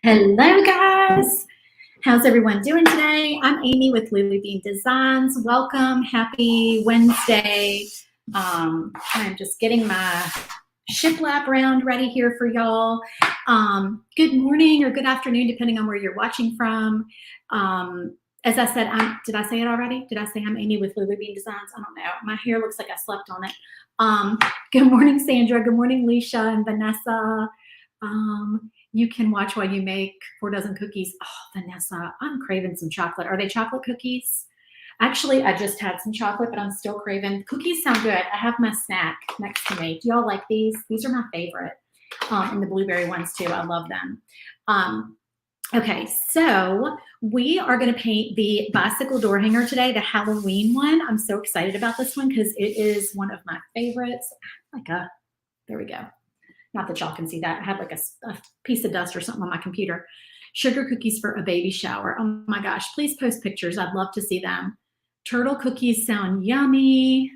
Hello guys, how's everyone doing today? I'm Amy with Lily Bean Designs. Welcome, happy Wednesday. I'm just getting my shiplap round ready here for y'all. Good morning or good afternoon, depending on where you're watching from. As I said, did I say it already? Did I say I'm Amy with Lily Bean Designs? I don't know. My hair looks like I slept on it. Good morning, Sandra. Good morning, Leisha and Vanessa. You can watch while you make 4 dozen cookies. Oh, Vanessa, I'm craving some chocolate. Are they chocolate cookies? Actually, I just had some chocolate, but I'm still craving. Cookies sound good. I have my snack next to me. Do y'all like these? These are my favorite. And the blueberry ones too. I love them. Okay, so we are going to paint the bicycle door hanger today, the Halloween one. I'm so excited about this one because it is one of my favorites. There we go. Not that y'all can see that. I had like a piece of dust or something on my computer. Sugar cookies for a baby shower. Oh my gosh, please post pictures. I'd love to see them. Turtle cookies sound yummy.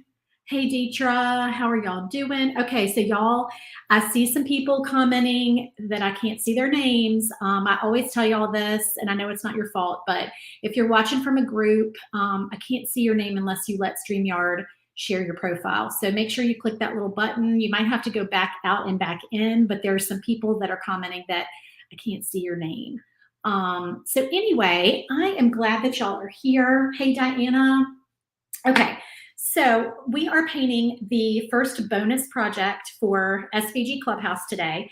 Hey, Deetra, how are y'all doing? Okay, so y'all, I see some people commenting that I can't see their names. I always tell y'all this, and I know it's not your fault, but if you're watching from a group, I can't see your name unless you let StreamYard share your profile. So make sure you click that little button. You might have to go back out and back in, but there are some people that are commenting that I can't see your name. So anyway, I am glad that y'all are here. Hey, Diana. Okay, so we are painting the first bonus project for SVG Clubhouse today.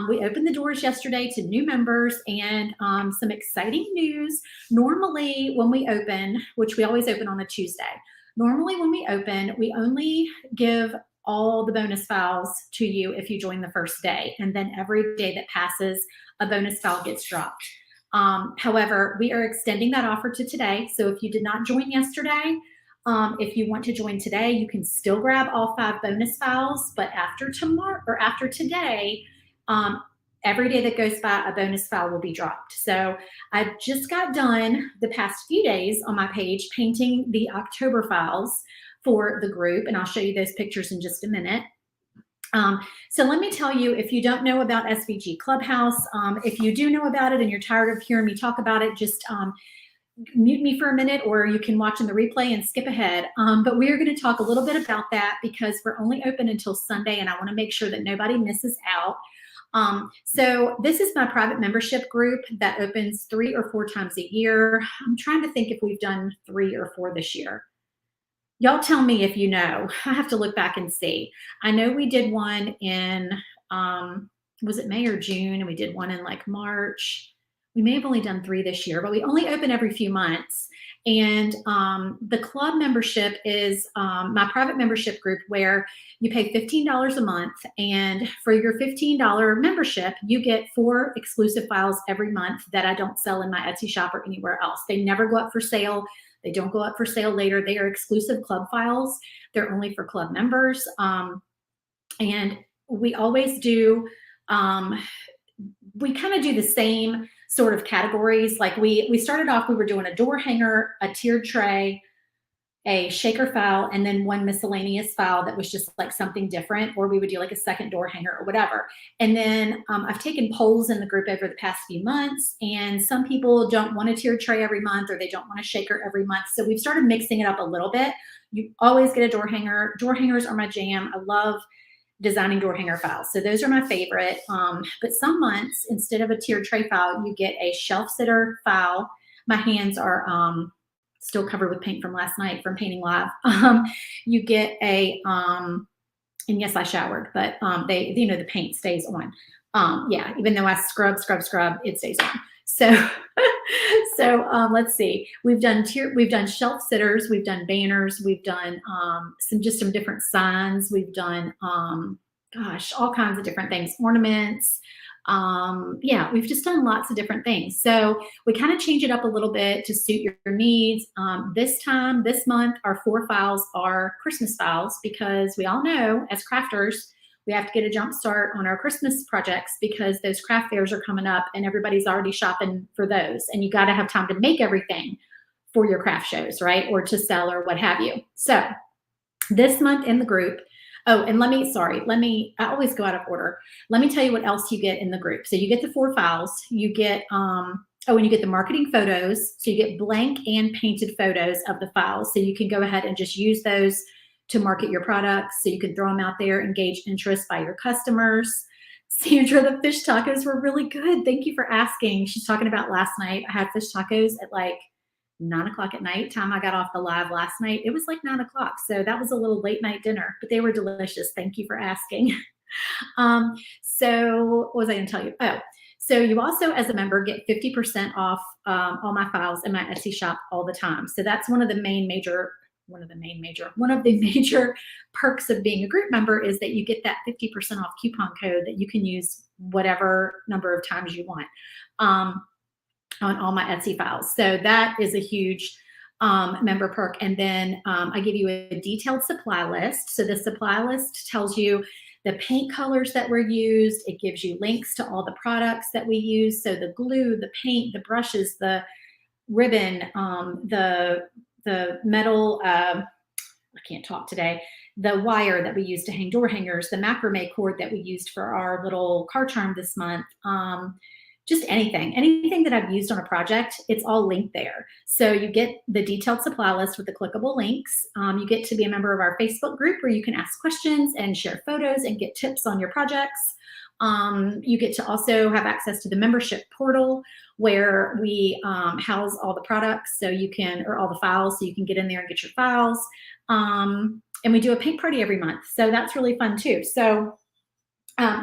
We opened the doors yesterday to new members and some exciting news. Normally when we open, which we always open on a Tuesday, normally when we open, we only give all the bonus files to you if you join the first day, and then every day that passes, a bonus file gets dropped. However, we are extending that offer to today. So if you did not join yesterday, if you want to join today, you can still grab all 5 bonus files, but after tomorrow or after today, every day that goes by, a bonus file will be dropped. So I just got done the past few days on my page painting the October files for the group, and I'll show you those pictures in just a minute. So let me tell you, if you don't know about SVG Clubhouse, if you do know about it and you're tired of hearing me talk about it, just mute me for a minute, or you can watch in the replay and skip ahead. But we are going to talk a little bit about that because we're only open until Sunday, and I want to make sure that nobody misses out. So this is my private membership group that opens 3 or 4 times a year. I'm trying to think if we've done 3 or 4 this year. Y'all tell me if you know. I have to look back and see. I know we did one in, was it May or June? And we did one in like March. We may have only done 3 this year, but we only open every few months. And the club membership is my private membership group where you pay $15 a month. And for your $15 membership, you get 4 exclusive files every month that I don't sell in my Etsy shop or anywhere else. They never go up for sale. They don't go up for sale later. They are exclusive club files. They're only for club members. And we always do, we kind of do the same sort of categories. Like we started off, we were doing a door hanger, a tiered tray, a shaker file, and then 1 miscellaneous file that was just like something different, or we would do like a second door hanger or whatever. And then I've taken polls in the group over the past few months, and some people don't want a tiered tray every month, or they don't want a shaker every month. So we've started mixing it up a little bit. You always get a door hanger. Door hangers are my jam. I love designing door hanger files. So those are my favorite. But some months, instead of a tiered tray file, you get a shelf sitter file. My hands are still covered with paint from last night from painting live. You get a, and yes, I showered, but they, you know, the paint stays on. Yeah, even though I scrub, it stays on. So, let's see. We've done shelf sitters, we've done banners, we've done some different signs. We've done, gosh, all kinds of different things, ornaments. Yeah, we've just done lots of different things. So we kind of change it up a little bit to suit your needs. This month, our 4 files are Christmas files because we all know as crafters, we have to get a jump start on our Christmas projects because those craft fairs are coming up and everybody's already shopping for those. And you got to have time to make everything for your craft shows, right? Or to sell or what have you. So this month in the group, Oh, and I always go out of order. Let me tell you what else you get in the group. So you get the 4 files, you get, and you get the marketing photos. So you get blank and painted photos of the files. So you can go ahead and just use those to market your products. So you can throw them out there, engage interest by your customers. Sandra, the fish tacos were really good. Thank you for asking. She's talking about last night. I had fish tacos at like 9 o'clock at night. Time I got off the live last night, it was like 9 o'clock. So that was a little late night dinner, but they were delicious. Thank you for asking. So what was I going to tell you? Oh, so you also, as a member, get 50% off all my files in my Etsy shop all the time. So that's one of the major perks of being a group member is that you get that 50% off coupon code that you can use whatever number of times you want. On all my Etsy files. So that is a huge member perk. And then I give you a detailed supply list. So the supply list tells you the paint colors that were used. It gives you links to all the products that we use. So the glue, the paint, the brushes, the ribbon, the metal, I can't talk today, the wire that we use to hang door hangers, the macrame cord that we used for our little car charm this month. Just anything that I've used on a project, it's all linked there. So you get the detailed supply list with the clickable links. You get to be a member of our Facebook group where you can ask questions and share photos and get tips on your projects. You get to also have access to the membership portal where we house all the products or all the files, so you can get in there and get your files. And we do a paint party every month. So that's really fun too. So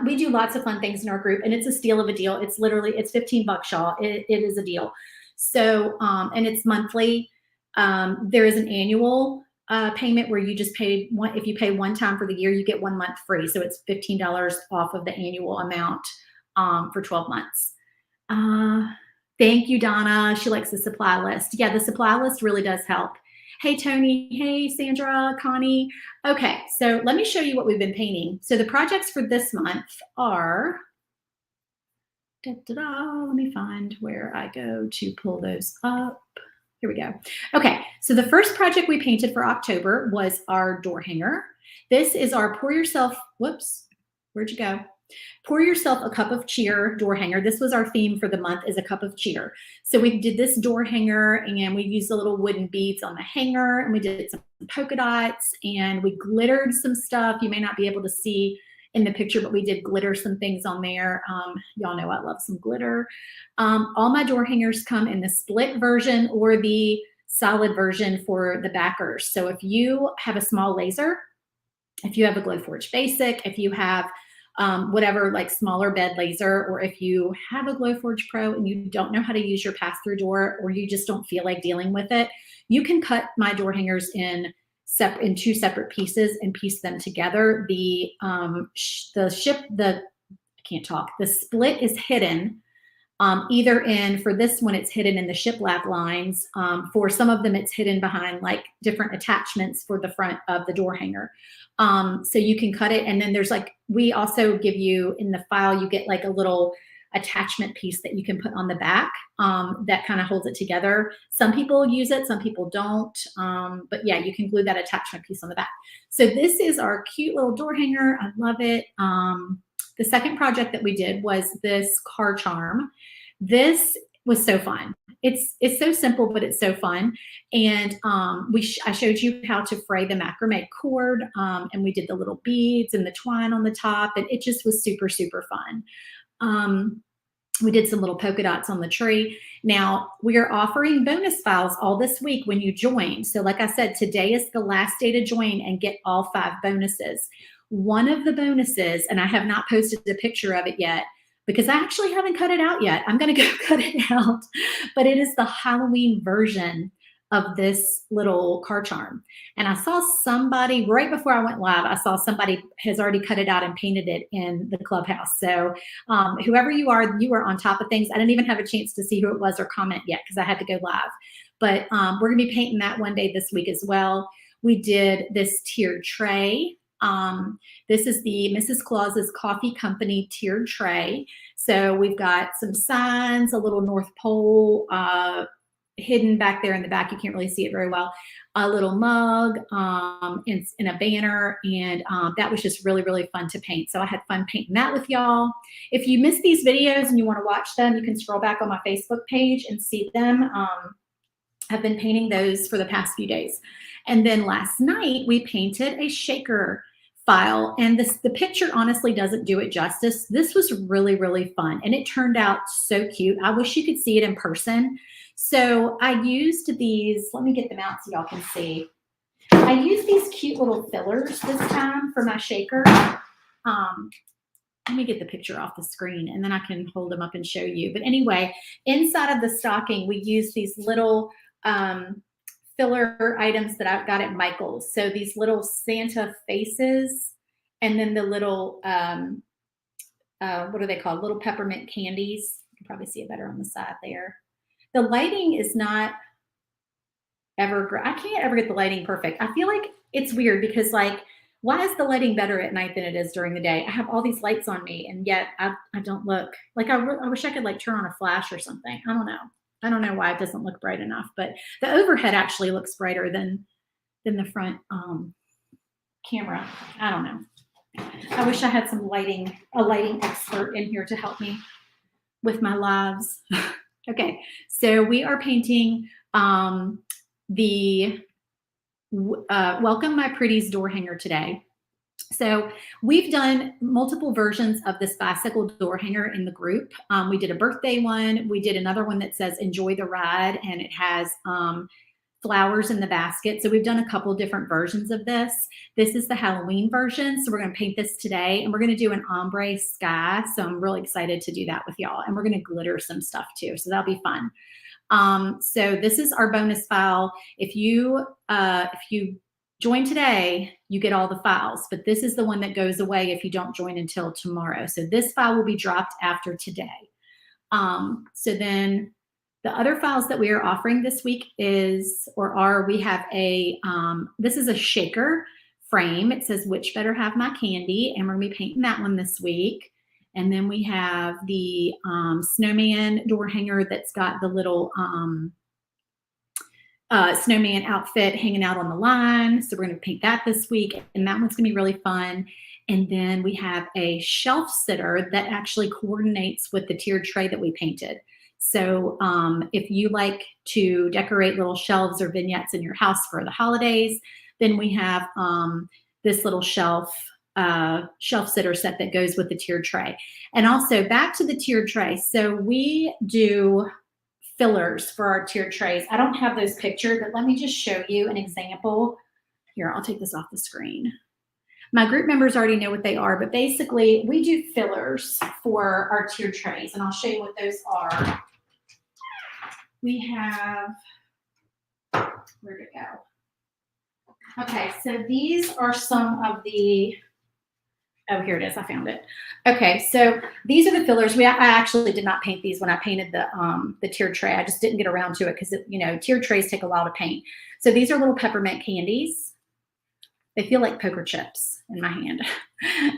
we do lots of fun things in our group, and it's a steal of a deal. It's $15, y'all. It is a deal. So, and it's monthly. There is an annual payment where you just pay one. If you pay one time for the year, you get 1 month free. So it's $15 off of the annual amount for 12 months. Thank you, Donna. She likes the supply list. Yeah, the supply list really does help. Hey, Tony. Hey, Sandra, Connie. Okay, so let me show you what we've been painting. So the projects for this month are, let me find where I go to pull those up. Here we go. Okay, so the first project we painted for October was our door hanger. This is our pour yourself, whoops, where'd you go? Pour yourself a cup of cheer door hanger. This was our theme for the month, is a cup of cheer. So we did this door hanger, and we used the little wooden beads on the hanger, and we did some polka dots, and we glittered some stuff. You may not be able to see in the picture, but we did glitter some things on there. Y'all know I love some glitter. All my door hangers come in the split version or the solid version for the backers. So if you have a small laser, if you have a Glowforge Basic, if you have whatever, like smaller bed laser, or if you have a Glowforge Pro and you don't know how to use your pass-through door, or you just don't feel like dealing with it, you can cut my door hangers in 2 separate pieces and piece them together. The split is hidden either for this one, it's hidden in the shiplap lines. For some of them, it's hidden behind like different attachments for the front of the door hanger. So you can cut it. And then there's we also give you in the file, you get like a little attachment piece that you can put on the back that kind of holds it together. Some people use it, some people don't. But yeah, you can glue that attachment piece on the back. So this is our cute little door hanger. I love it. The second project that we did was this car charm. This was so fun. It's so simple, but it's so fun. And I showed you how to fray the macrame cord, and we did the little beads and the twine on the top, and it just was super, super fun. We did some little polka dots on the tree. Now, we are offering bonus files all this week when you join. So like I said, today is the last day to join and get all 5 bonuses. One of the bonuses, and I have not posted a picture of it yet because I actually haven't cut it out yet. I'm going to go cut it out, but it is the Halloween version of this little car charm. And I saw somebody right before I went live, I saw somebody has already cut it out and painted it in the clubhouse. So whoever you are on top of things. I didn't even have a chance to see who it was or comment yet because I had to go live. But we're going to be painting that one day this week as well. We did this tiered tray. This is the Mrs. Claus's Coffee Company tiered tray. So we've got some signs, a little North Pole hidden back there in the back. You can't really see it very well. A little mug and a banner, and that was just really, really fun to paint. So I had fun painting that with y'all. If you missed these videos and you want to watch them, you can scroll back on my Facebook page and see them. I've been painting those for the past few days. And then last night we painted a shaker file, and the picture honestly doesn't do it justice. This was really, really fun, and it turned out so cute. I wish you could see it in person. So I used these, let me get them out so y'all can see. I used these cute little fillers this time for my shaker. Let me get the picture off the screen and then I can hold them up and show you. But anyway, inside of the stocking, we used these little filler items that I've got at Michael's. So these little Santa faces, and then the little, what are they called? Little peppermint candies. You can probably see it better on the side there. The lighting is not ever great. I can't ever get the lighting perfect. I feel like it's weird because, like, why is the lighting better at night than it is during the day? I have all these lights on me, and yet I don't look like I wish I could like turn on a flash or something. I don't know. I don't know why it doesn't look bright enough, but the overhead actually looks brighter than the front camera. I don't know. I wish I had a lighting expert in here to help me with my lives. Okay, so we are painting the Welcome My Pretties door hanger today. So we've done multiple versions of this bicycle door hanger in the group. We did a birthday one. We did another one that says enjoy the ride, and it has flowers in the basket. So we've done a couple different versions of this. This is the Halloween version. So we're going to paint this today, and we're going to do an ombre sky. So I'm really excited to do that with y'all. And we're going to glitter some stuff too. So that'll be fun. So this is our bonus file. If you join today, you get all the files, but this is the one that goes away if you don't join until tomorrow. So this file will be dropped after today. So then the other files that we are offering this week we have a, this is a shaker frame. It says, which better have my candy? And we're gonna be painting that one this week. And then we have the snowman door hanger that's got the little snowman outfit hanging out on the line. So we're going to paint that this week, and that one's going to be really fun. And then we have a shelf sitter that actually coordinates with the tiered tray that we painted. So if you like to decorate little shelves or vignettes in your house for the holidays, then we have this little shelf sitter set that goes with the tiered tray. And also back to the tiered tray. So we do fillers for our tiered trays. I don't have those pictured, but let me just show you an example. Here, I'll take this off the screen. My group members already know what they are, but basically we do fillers for our tiered trays, and I'll show you what those are. We have, where'd it go? Okay, so these are some of the, oh, here it is. I found it. Okay, so these are the fillers. I actually did not paint these when I painted the tiered tray. I just didn't get around to it because, tiered trays take a while to paint. So these are little peppermint candies. They feel like poker chips in my hand.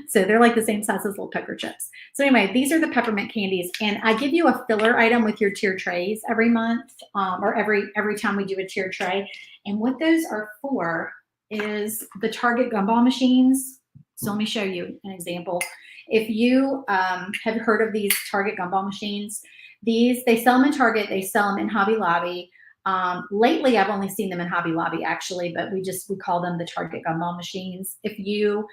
So they're like the same size as little poker chips. So anyway, these are the peppermint candies. And I give you a filler item with your tiered trays every month or every time we do a tiered tray. And what those are for is the Target gumball machines. So let me show you an example. If you have heard of these Target gumball machines, they sell them in Target, they sell them in Hobby Lobby. Lately, I've only seen them in Hobby Lobby actually, but we call them the Target gumball machines. If you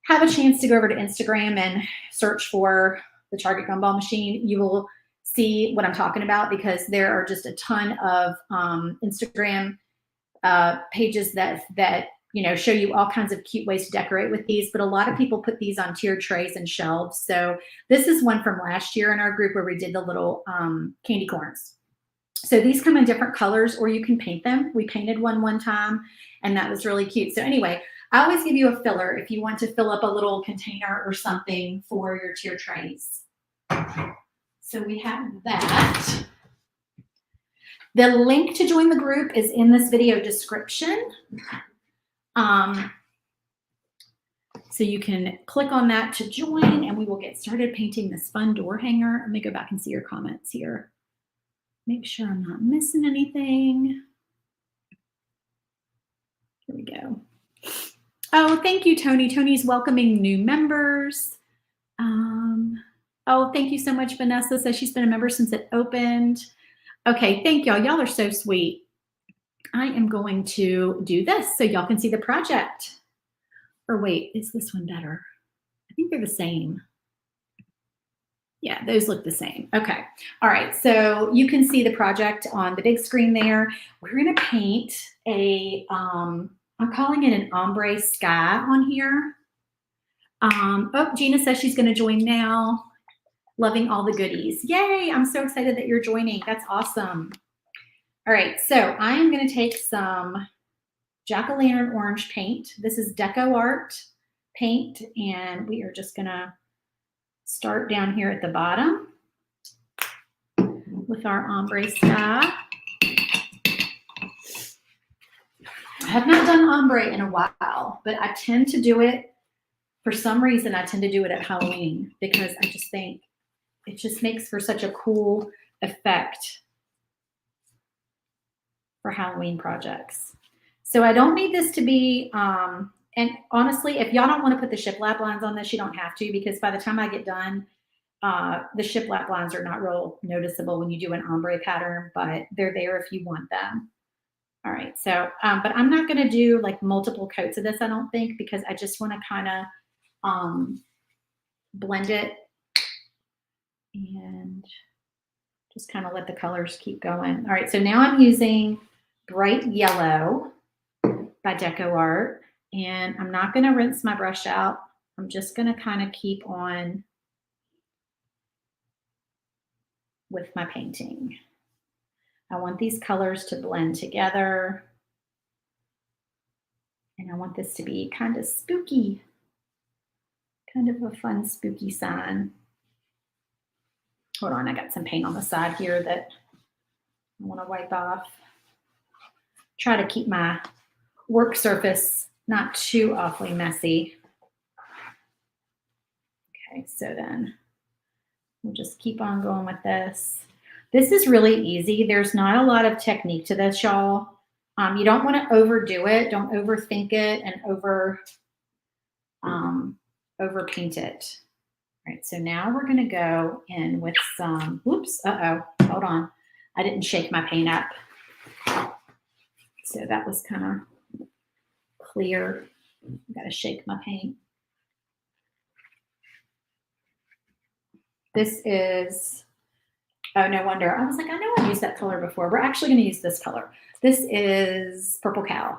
have a chance to go over to Instagram and search for the Target gumball machine, you will see what I'm talking about, because there are just a ton of Instagram pages that show you all kinds of cute ways to decorate with these, but a lot of people put these on tiered trays and shelves. So this is one from last year in our group where we did the little candy corns. So these come in different colors, or you can paint them. We painted one time, and that was really cute. So anyway, I always give you a filler if you want to fill up a little container or something for your tiered trays. So we have that. The link to join the group is in this video description. So you can click on that to join, and we will get started painting this fun door hanger. Let me go back and see your comments here. Make sure I'm not missing anything. Here we go. Oh, thank you, Tony. Tony's welcoming new members. Oh, thank you so much. Vanessa says she's been a member since it opened. Okay, thank y'all. Y'all are so sweet. I am going to do this so y'all can see the project. Or wait, is this one better? I think they're the same. Yeah, those look the same. Okay. All right. So you can see the project on the big screen there. We're going to paint a, I'm calling it an ombre sky on here. Oh, Gina says she's going to join now. Loving all the goodies. Yay. I'm so excited that you're joining. That's awesome. All right. So I am going to take some jack-o'-lantern orange paint. This is Deco Art paint. And we are just going to start down here at the bottom with our ombre sky. I have not done ombre in a while, but I tend to do it, for some reason, I tend to do it at Halloween because I just think it just makes for such a cool effect for Halloween projects. So I don't need this to be, and honestly, if y'all don't want to put the shiplap lines on this, you don't have to, because by the time I get done, the shiplap lines are not real noticeable when you do an ombre pattern, but they're there if you want them. All right, so, but I'm not gonna do like multiple coats of this, I don't think, because I just wanna kind of blend it and just kind of let the colors keep going. All right, so now I'm using Bright Yellow by Deco Art, and I'm not gonna rinse my brush out. I'm just gonna kind of keep on with my painting. I want these colors to blend together. And I want this to be kind of spooky, kind of a fun, spooky sign. Hold on, I got some paint on the side here that I want to wipe off. Try to keep my work surface not too awfully messy. Okay, so then we'll just keep on going with this. This is really easy. There's not a lot of technique to this, y'all. You don't want to overdo it. Don't overthink it and overpaint it. All right, so now we're gonna go in with some, whoops, hold on. I didn't shake my paint up. So that was kind of clear. I gotta shake my paint. This is, oh, no wonder. I was like, I know I've used that color before. We're actually gonna use this color. This is Purple Cow.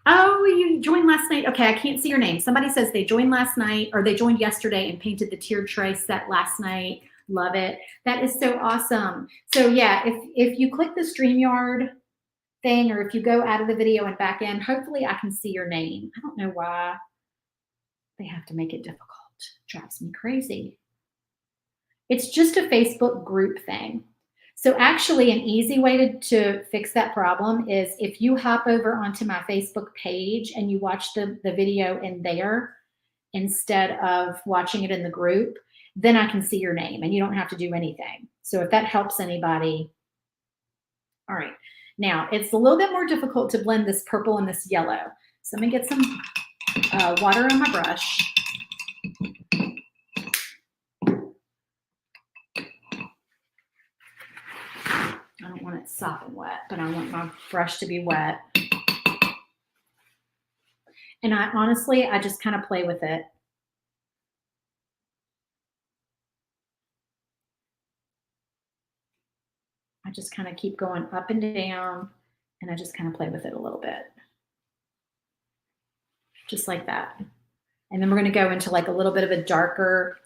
Oh, you joined last night. Okay, I can't see your name. Somebody says they joined last night, or they joined yesterday and painted the tiered tray set last night. Love it. That is so awesome. So yeah, if you click the StreamYard thing, or if you go out of the video and back in, hopefully I can see your name. I don't know why they have to make it difficult. It drives me crazy. It's just a Facebook group thing. So actually an easy way to fix that problem is if you hop over onto my Facebook page and you watch the video in there instead of watching it in the group, then I can see your name and you don't have to do anything. So if that helps anybody. All right, now it's a little bit more difficult to blend this purple and this yellow. So I'm gonna get some water on my brush. I don't want it sopping wet, but I want my brush to be wet. And I just kind of play with it. I just kind of keep going up and down, and I just kind of play with it a little bit. Just like that. And then we're going to go into like a little bit of a darker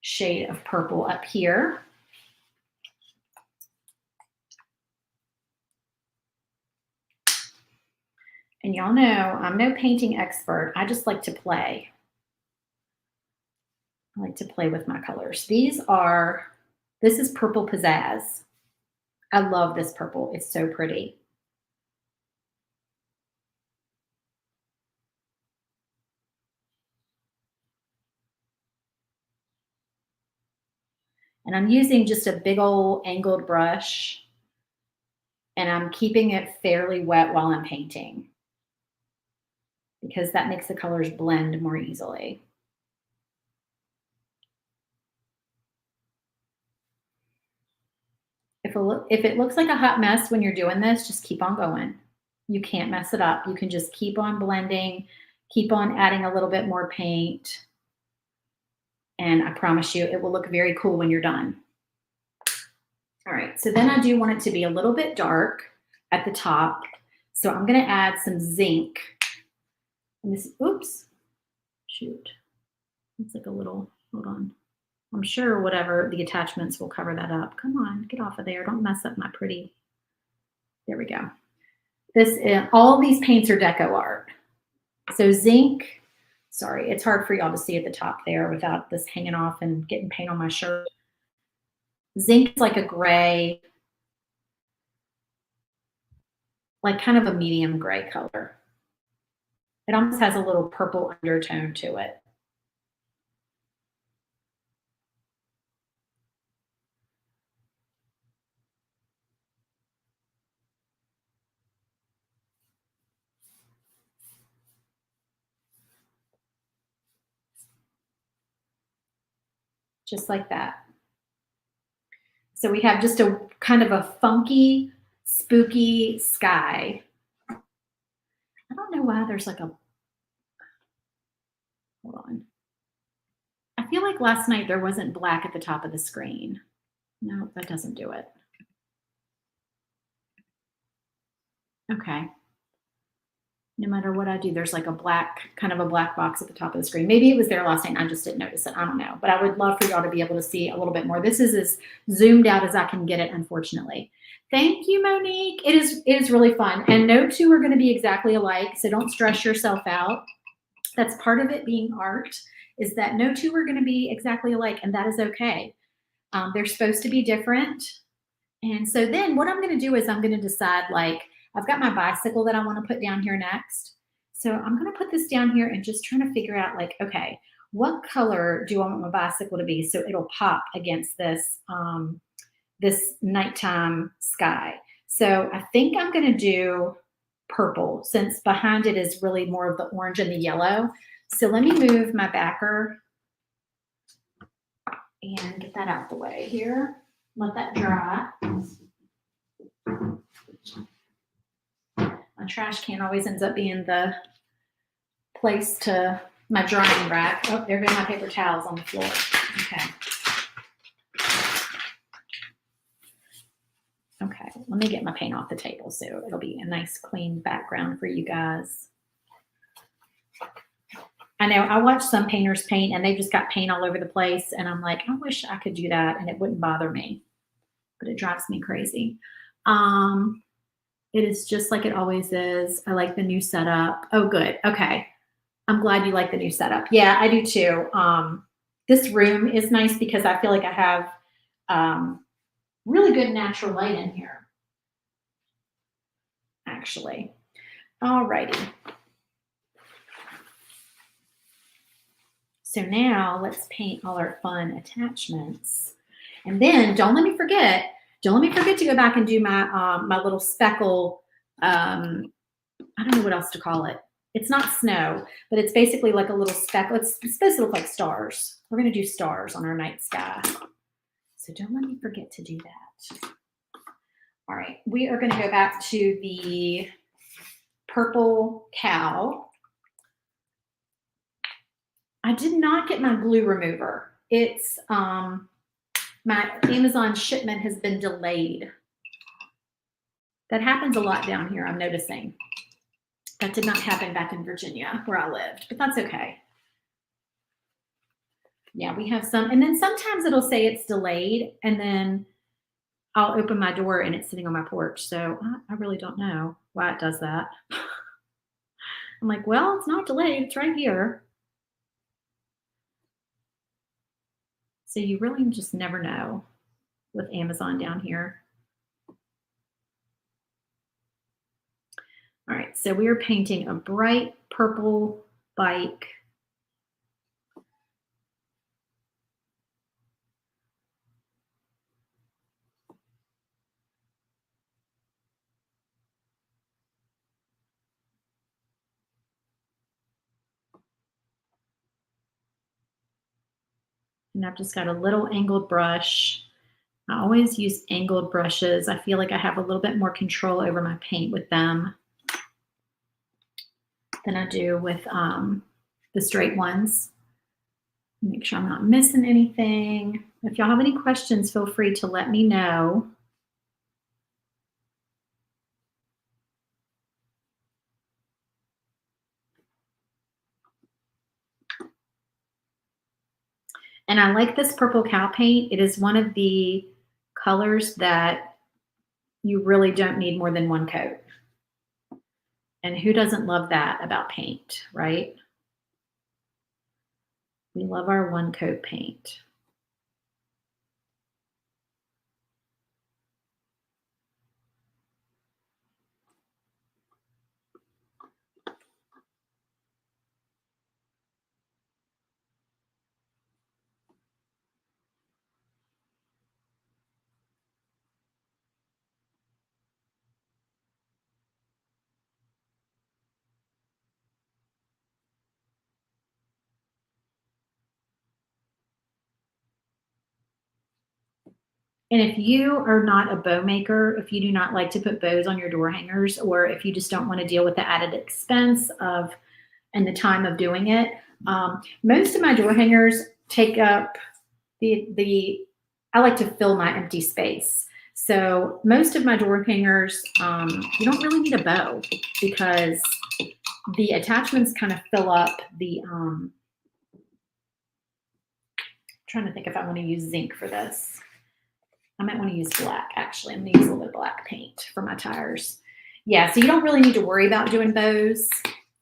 shade of purple up here. And y'all know I'm no painting expert. I just like to play. I like to play with my colors. This is Purple Pizzazz. I love this purple. It's so pretty. And I'm using just a big old angled brush, and I'm keeping it fairly wet while I'm painting because that makes the colors blend more easily. If it looks like a hot mess when you're doing this, just keep on going. You can't mess it up. You can just keep on blending, keep on adding a little bit more paint, and I promise you it will look very cool when you're done. All right, so then I do want it to be a little bit dark at the top. So I'm gonna add some zinc. And this, oops, shoot. It's like a little, hold on. I'm sure whatever the attachments will cover that up. Come on, get off of there. Don't mess up my pretty. There we go. This is, all these paints are deco art. So zinc, sorry, it's hard for y'all to see at the top there without this hanging off and getting paint on my shirt. Zinc is like a gray, like kind of a medium gray color. It almost has a little purple undertone to it. Just like that. So we have just a kind of a funky, spooky sky. I don't know why there's like a, hold on. I feel like last night there wasn't black at the top of the screen. No, that doesn't do it. Okay. No matter what I do, there's like a black, kind of a black box at the top of the screen. Maybe it was there last night and I just didn't notice it. I don't know. But I would love for y'all to be able to see a little bit more. This is as zoomed out as I can get it, unfortunately. Thank you, Monique. It is really fun. And no two are going to be exactly alike, so don't stress yourself out. That's part of it being art, is that no two are going to be exactly alike, and that is okay. They're supposed to be different. And so then what I'm going to do is I'm going to decide, like, I've got my bicycle that I want to put down here next. So I'm going to put this down here and just trying to figure out, like, okay, what color do I want my bicycle to be so it'll pop against this, this nighttime sky. So I think I'm going to do purple, since behind it is really more of the orange and the yellow. So let me move my backer and get that out the way here. Let that dry. My trash can always ends up being the place to my drying rack. Oh, there go my paper towels on the floor. Okay. Okay, let me get my paint off the table so it'll be a nice clean background for you guys. I know I watch some painters paint and they've just got paint all over the place, and I'm like, I wish I could do that and it wouldn't bother me, but it drives me crazy. It is just like it always is. I like the new setup. Oh, good. Okay. I'm glad you like the new setup. Yeah, I do too. This room is nice because I feel like I have really good natural light in here, actually. All righty. So now let's paint all our fun attachments. And then don't let me forget to go back and do my my little speckle, I don't know what else to call it. It's not snow, but it's basically like a little speckle. It's supposed to look like stars. We're going to do stars on our night sky. So don't let me forget to do that. All right, we are going to go back to the purple cow. I did not get my glue remover. It's my Amazon shipment has been delayed. That happens a lot down here, I'm noticing. That did not happen back in Virginia where I lived, but that's okay. Yeah, we have some, and then sometimes it'll say it's delayed, and then I'll open my door and it's sitting on my porch. So I really don't know why it does that. I'm like, well, it's not delayed, it's right here. So you really just never know with Amazon down here. All right, so we are painting a bright purple bike. And I've just got a little angled brush. I always use angled brushes. I feel like I have a little bit more control over my paint with them than I do with the straight ones. Make sure I'm not missing anything. If y'all have any questions, feel free to let me know. And I like this purple cow paint. It is one of the colors that you really don't need more than one coat. And who doesn't love that about paint, right? We love our one coat paint. And if you are not a bow maker, if you do not like to put bows on your door hangers, or if you just don't want to deal with the added expense of and the time of doing it, most of my door hangers take up I like to fill my empty space. So most of my door hangers, you don't really need a bow because the attachments kind of fill up the, trying to think if I want to use zinc for this. I might want to use black, actually. I'm going to use a little bit of black paint for my tires. Yeah, so you don't really need to worry about doing bows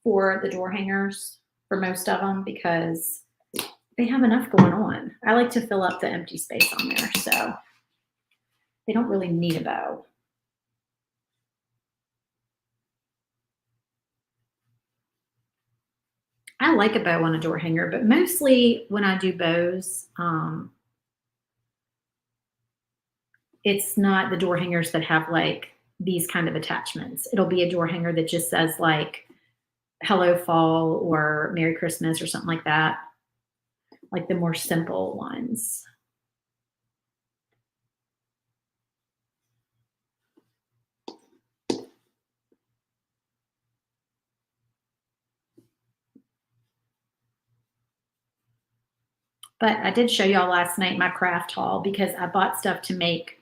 for the door hangers for most of them because they have enough going on. I like to fill up the empty space on there, so they don't really need a bow. I like a bow on a door hanger, but mostly when I do bows, it's not the door hangers that have like these kind of attachments. It'll be a door hanger that just says like Hello Fall or Merry Christmas or something like that, like the more simple ones. But I did show y'all last night my craft haul because I bought stuff to make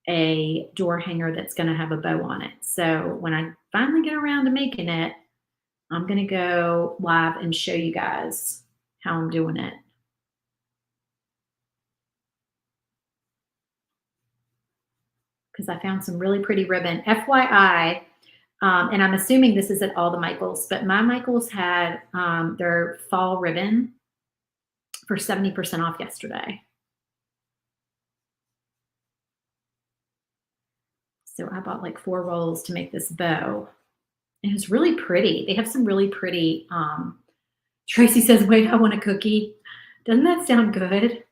a door hanger that's going to have a bow on it. So when I finally get around to making it, I'm going to go live and show you guys how I'm doing it. Because I found some really pretty ribbon. FYI, and I'm assuming this is at all the Michaels, but my Michaels had their fall ribbon for 70% off yesterday. So I bought like 4 rolls to make this bow. It was really pretty. They have some really pretty, Tracy says, wait, I want a cookie. Doesn't that sound good?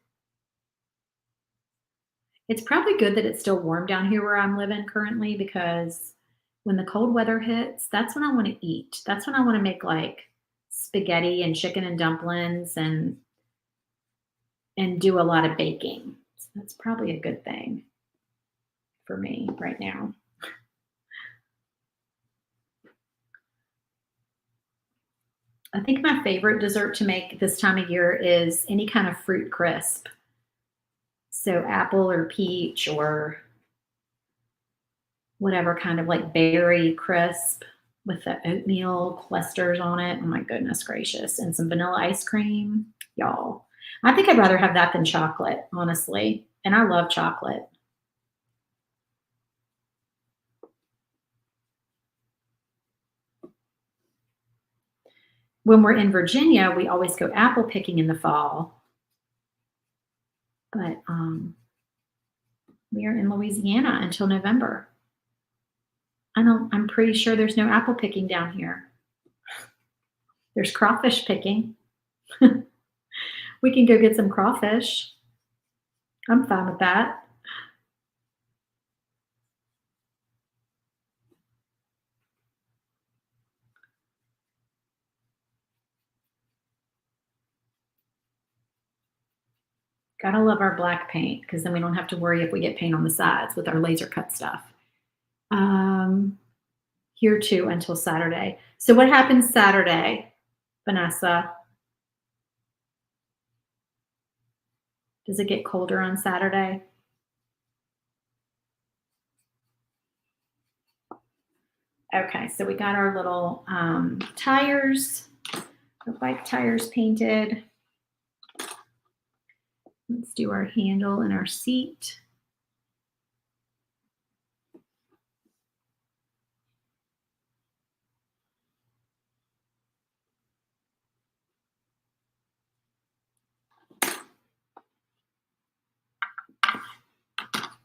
It's probably good that it's still warm down here where I'm living currently because when the cold weather hits, that's when I want to eat. That's when I want to make like spaghetti and chicken and dumplings and do a lot of baking. So that's probably a good thing for me right now. I think my favorite dessert to make this time of year is any kind of fruit crisp. So apple or peach or whatever kind of like berry crisp with the oatmeal clusters on it. Oh my goodness gracious. And some vanilla ice cream. Y'all, I think I'd rather have that than chocolate, honestly. And I love chocolate. When we're in Virginia, we always go apple picking in the fall. But we are in Louisiana until November. I'm pretty sure there's no apple picking down here. There's crawfish picking. We can go get some crawfish. I'm fine with that. Gotta love our black paint because then we don't have to worry if we get paint on the sides with our laser cut stuff. Here too until Saturday. So what happens Saturday, Vanessa? Does it get colder on Saturday? Okay, so we got our little tires, the bike tires painted. Let's do our handle and our seat.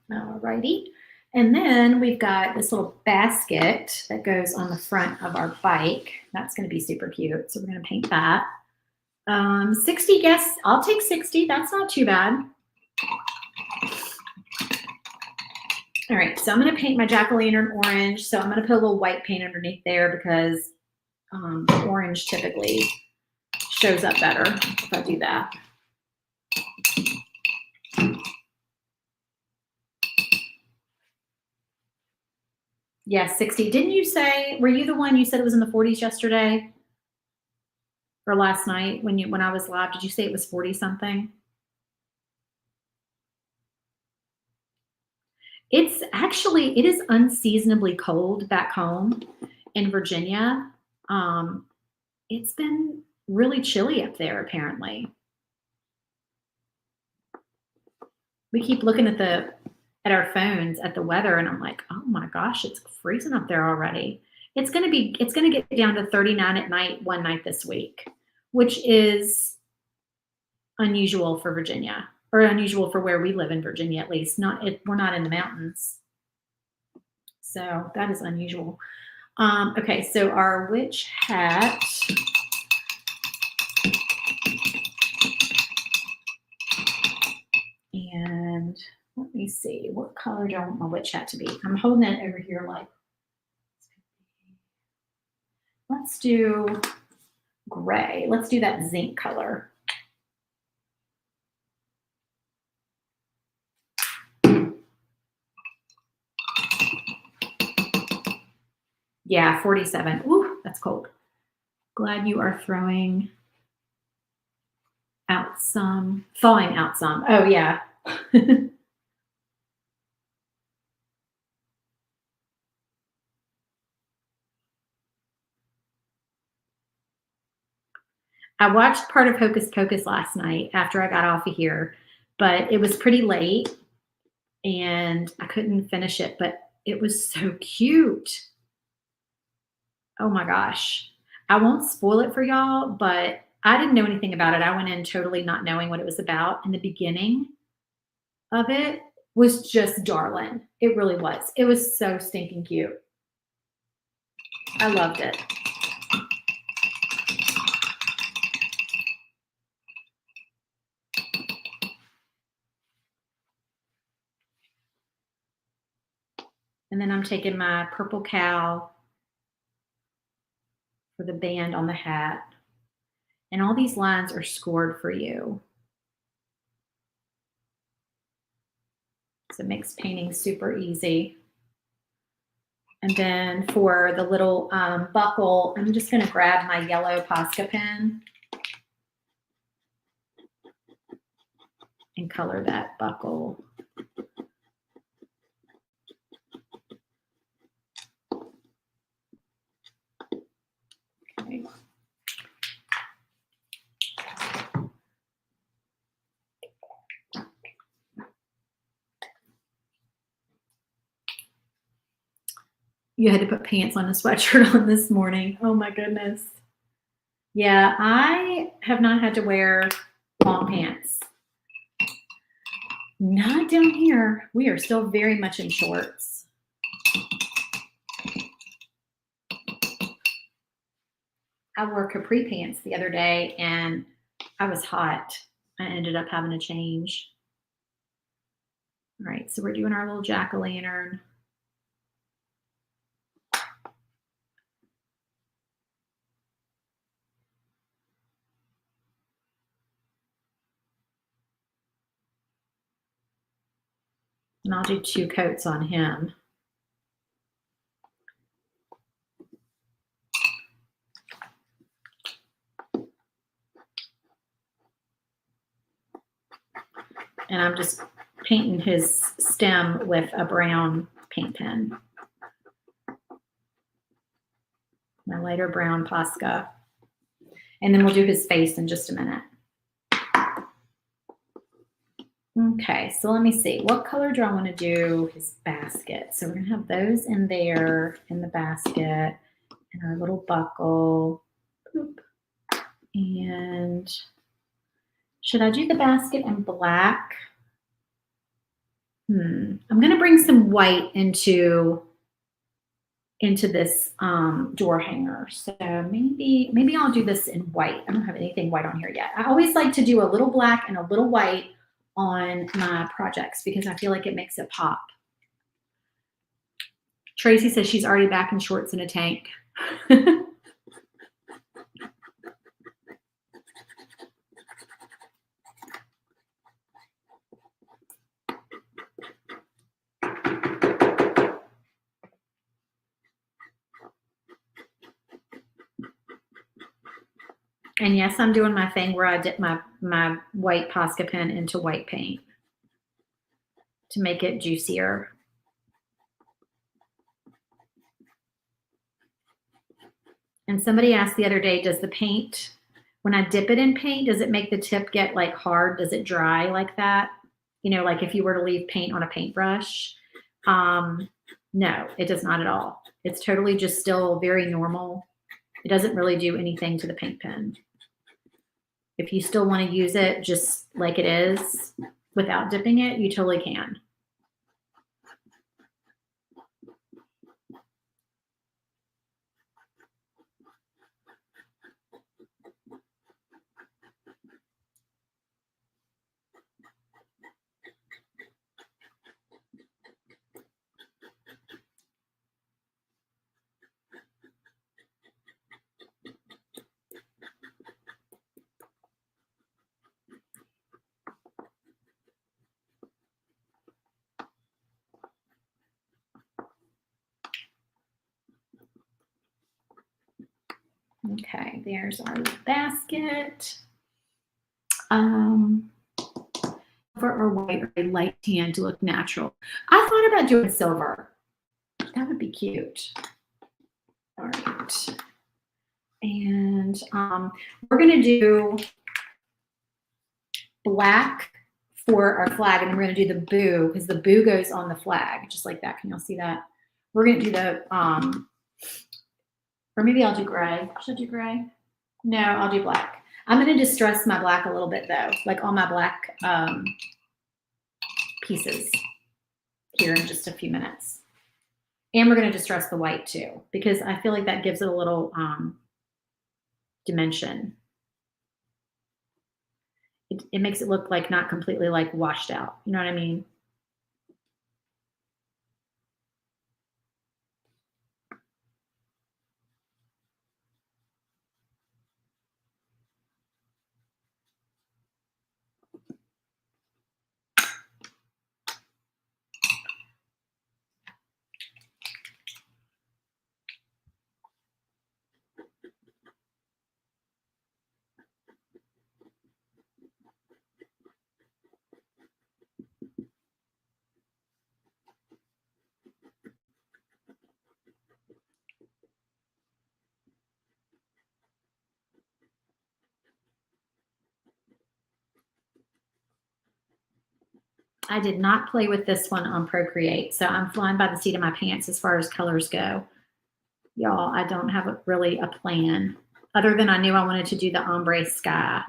Alrighty. And then we've got this little basket that goes on the front of our bike. That's going to be super cute. So we're going to paint that. 60 guests. I'll take 60. That's not too bad. All right. So I'm going to paint my jack-o'-lantern orange. So I'm going to put a little white paint underneath there because orange typically shows up better if I do that. Yeah, 60. Didn't you say, were you the one you said it was in the 40s yesterday? Or last night when I was live, did you say it was 40 something? It's actually, it is unseasonably cold back home in Virginia. It's been really chilly up there apparently. We keep looking at our phones at the weather and I'm like, oh my gosh, it's freezing up there already. It's gonna get down to 39 at night one night this week, which is unusual for Virginia, or unusual for where we live in Virginia at least. We're not in the mountains. So that is unusual. Okay, so our witch hat. And let me see, what color do I want my witch hat to be? I'm holding it over here like, let's do gray. Let's do that zinc color. Yeah, 47. Ooh, that's cold. Glad you are thawing out some. Oh, yeah. I watched part of Hocus Pocus last night after I got off of here, but it was pretty late and I couldn't finish it, but it was so cute. Oh my gosh. I won't spoil it for y'all, but I didn't know anything about it. I went in totally not knowing what it was about. And the beginning of it was just darling. It really was. It was so stinking cute. I loved it. And then I'm taking my purple cow for the band on the hat. And all these lines are scored for you. So it makes painting super easy. And then for the little buckle, I'm just going to grab my yellow Posca pen and color that buckle. Okay. You had to put pants on a sweatshirt on this morning. Oh my goodness. Yeah, I have not had to wear long pants. Not down here. We are still very much in shorts. I wore capri pants the other day and I was hot. I ended up having to change. All right, so we're doing our little jack-o'-lantern. And I'll do 2 coats on him. And I'm just painting his stem with a brown paint pen. My lighter brown Posca. And then we'll do his face in just a minute. Okay, so let me see. What color do I want to do his basket? So we're going to have those in there in the basket and our little buckle. Boop. And should I do the basket in black? I'm going to bring some white into this door hanger. So maybe I'll do this in white. I don't have anything white on here yet. I always like to do a little black and a little white on my projects because I feel like it makes it pop. Tracy says she's already back in shorts and a tank. And yes, I'm doing my thing where I dip my white Posca pen into white paint to make it juicier. And somebody asked the other day, does the paint, when I dip it in paint, does it make the tip get like hard? Does it dry like that? You know, like if you were to leave paint on a paintbrush? No, it does not at all. It's totally just still very normal. It doesn't really do anything to the paint pen. If you still want to use it just like it is without dipping it, you totally can. Okay, there's our basket. Silver or white or a light tan to look natural. I thought about doing silver. That would be cute. All right. And we're going to do black for our flag, and then we're going to do the boo because the boo goes on the flag, just like that. Can y'all see that? We're going to do the, or maybe I'll do gray. Should I do gray? No, I'll do black. I'm going to distress my black a little bit though, like all my black pieces here in just a few minutes. And we're going to distress the white too, because I feel like that gives it a little dimension. It makes it look like not completely like washed out. You know what I mean? I did not play with this one on Procreate, so I'm flying by the seat of my pants as far as colors go. Y'all, I don't have really a plan, other than I knew I wanted to do the ombre sky.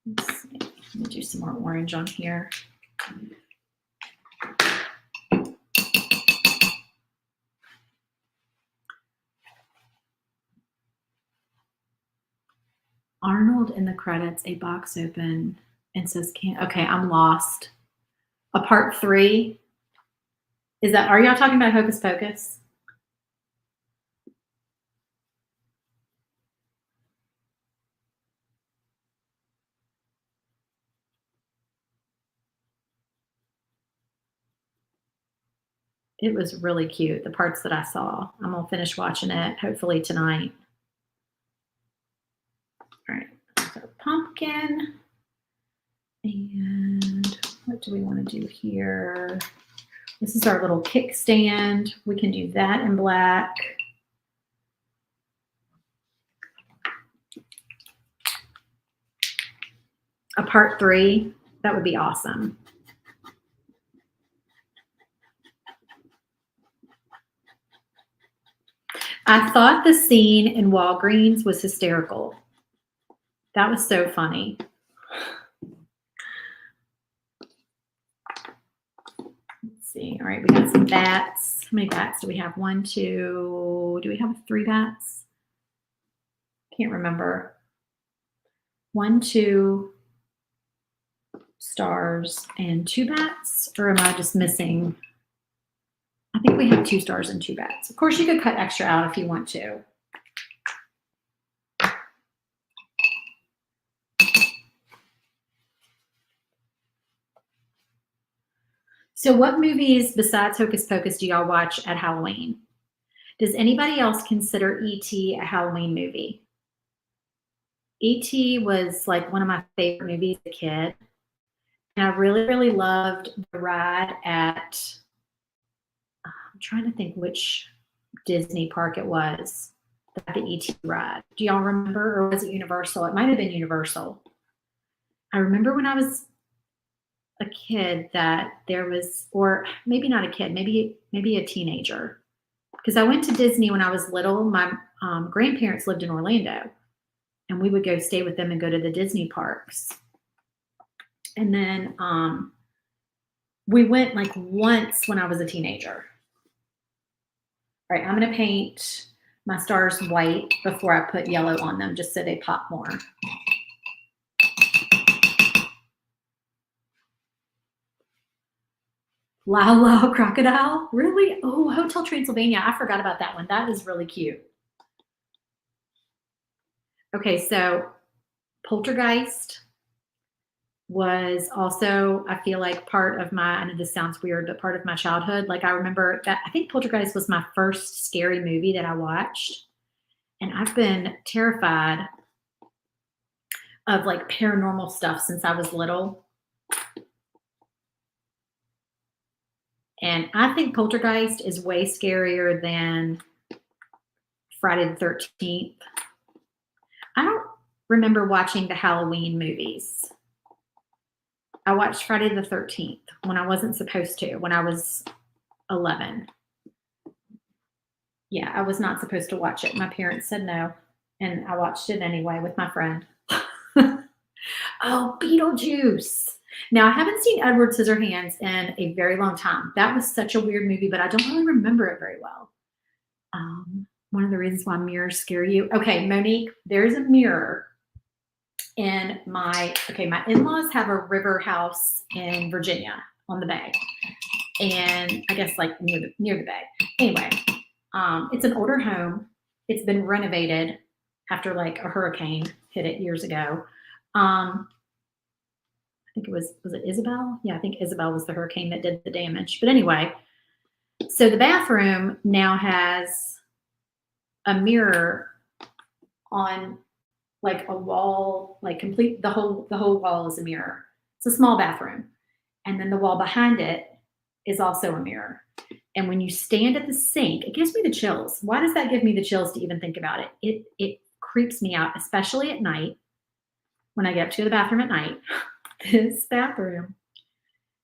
Let's see. Let me do some more orange on here. Arnold in the credits, a box open. And says, okay, I'm lost. A part 3. Are y'all talking about Hocus Pocus? It was really cute, the parts that I saw. I'm gonna finish watching it hopefully tonight. All right, so pumpkin. And what do we want to do here? This is our little kickstand. We can do that in black. A part 3, that would be awesome. I thought the scene in Walgreens was hysterical. That was so funny. Let's see. All right, we got some bats. How many bats do we have? 1, 2. Do we have 3 bats? Can't remember. 1, 2 stars and 2 bats, or am I just missing? I think we have 2 stars and 2 bats. Of course, you could cut extra out if you want to. So what movies besides Hocus Pocus do y'all watch at Halloween? Does anybody else consider E.T. a Halloween movie? E.T. was like one of my favorite movies as a kid. And I really, really loved the ride at, I'm trying to think which Disney park it was, the E.T. ride. Do y'all remember, or was it Universal? It might have been Universal. I remember when I was a kid that there was, or maybe not a kid, maybe a teenager, because I went to Disney when I was little. My grandparents lived in Orlando, and we would go stay with them and go to the Disney parks. And then we went like once when I was a teenager. All right, I'm going to paint my stars white before I put yellow on them, just so they pop more. Lao Lao Crocodile? Really? Oh, Hotel Transylvania. I forgot about that one. That is really cute. Okay, so Poltergeist was also, I feel like, part of my, I know this sounds weird, but part of my childhood. Like, I remember that, I think Poltergeist was my first scary movie that I watched. And I've been terrified of like paranormal stuff since I was little. And I think Poltergeist is way scarier than Friday the 13th. I don't remember watching the Halloween movies. I watched Friday the 13th when I wasn't supposed to, when I was 11. Yeah, I was not supposed to watch it. My parents said no, and I watched it anyway with my friend. Oh, Beetlejuice. Now, I haven't seen Edward Scissorhands in a very long time. That was such a weird movie, but I don't really remember it very well. One of the reasons why mirrors scare you. Okay, Monique, there's a mirror in my in-laws have a river house in Virginia on the bay. And I guess like near the bay. Anyway, it's an older home. It's been renovated after like a hurricane hit it years ago. I think it was it Isabel? Yeah, I think Isabel was the hurricane that did the damage. But anyway, so the bathroom now has a mirror on like a wall, like complete the whole wall is a mirror. It's a small bathroom. And then the wall behind it is also a mirror. And when you stand at the sink, it gives me the chills. Why does that give me the chills to even think about it? It creeps me out, especially at night when I get up to the bathroom at night. This bathroom,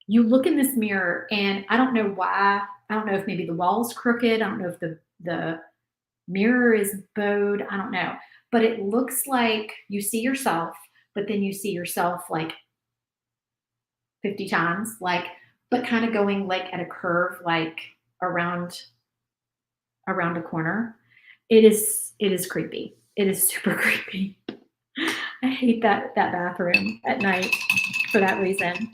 you look in this mirror, and I don't know why. I don't know if maybe the wall's crooked. I don't know if the mirror is bowed. I don't know. But it looks like you see yourself, but then you see yourself like 50 times, like, but kind of going like at a curve, like around a corner. It is creepy. It is super creepy. I hate that bathroom at night for that reason.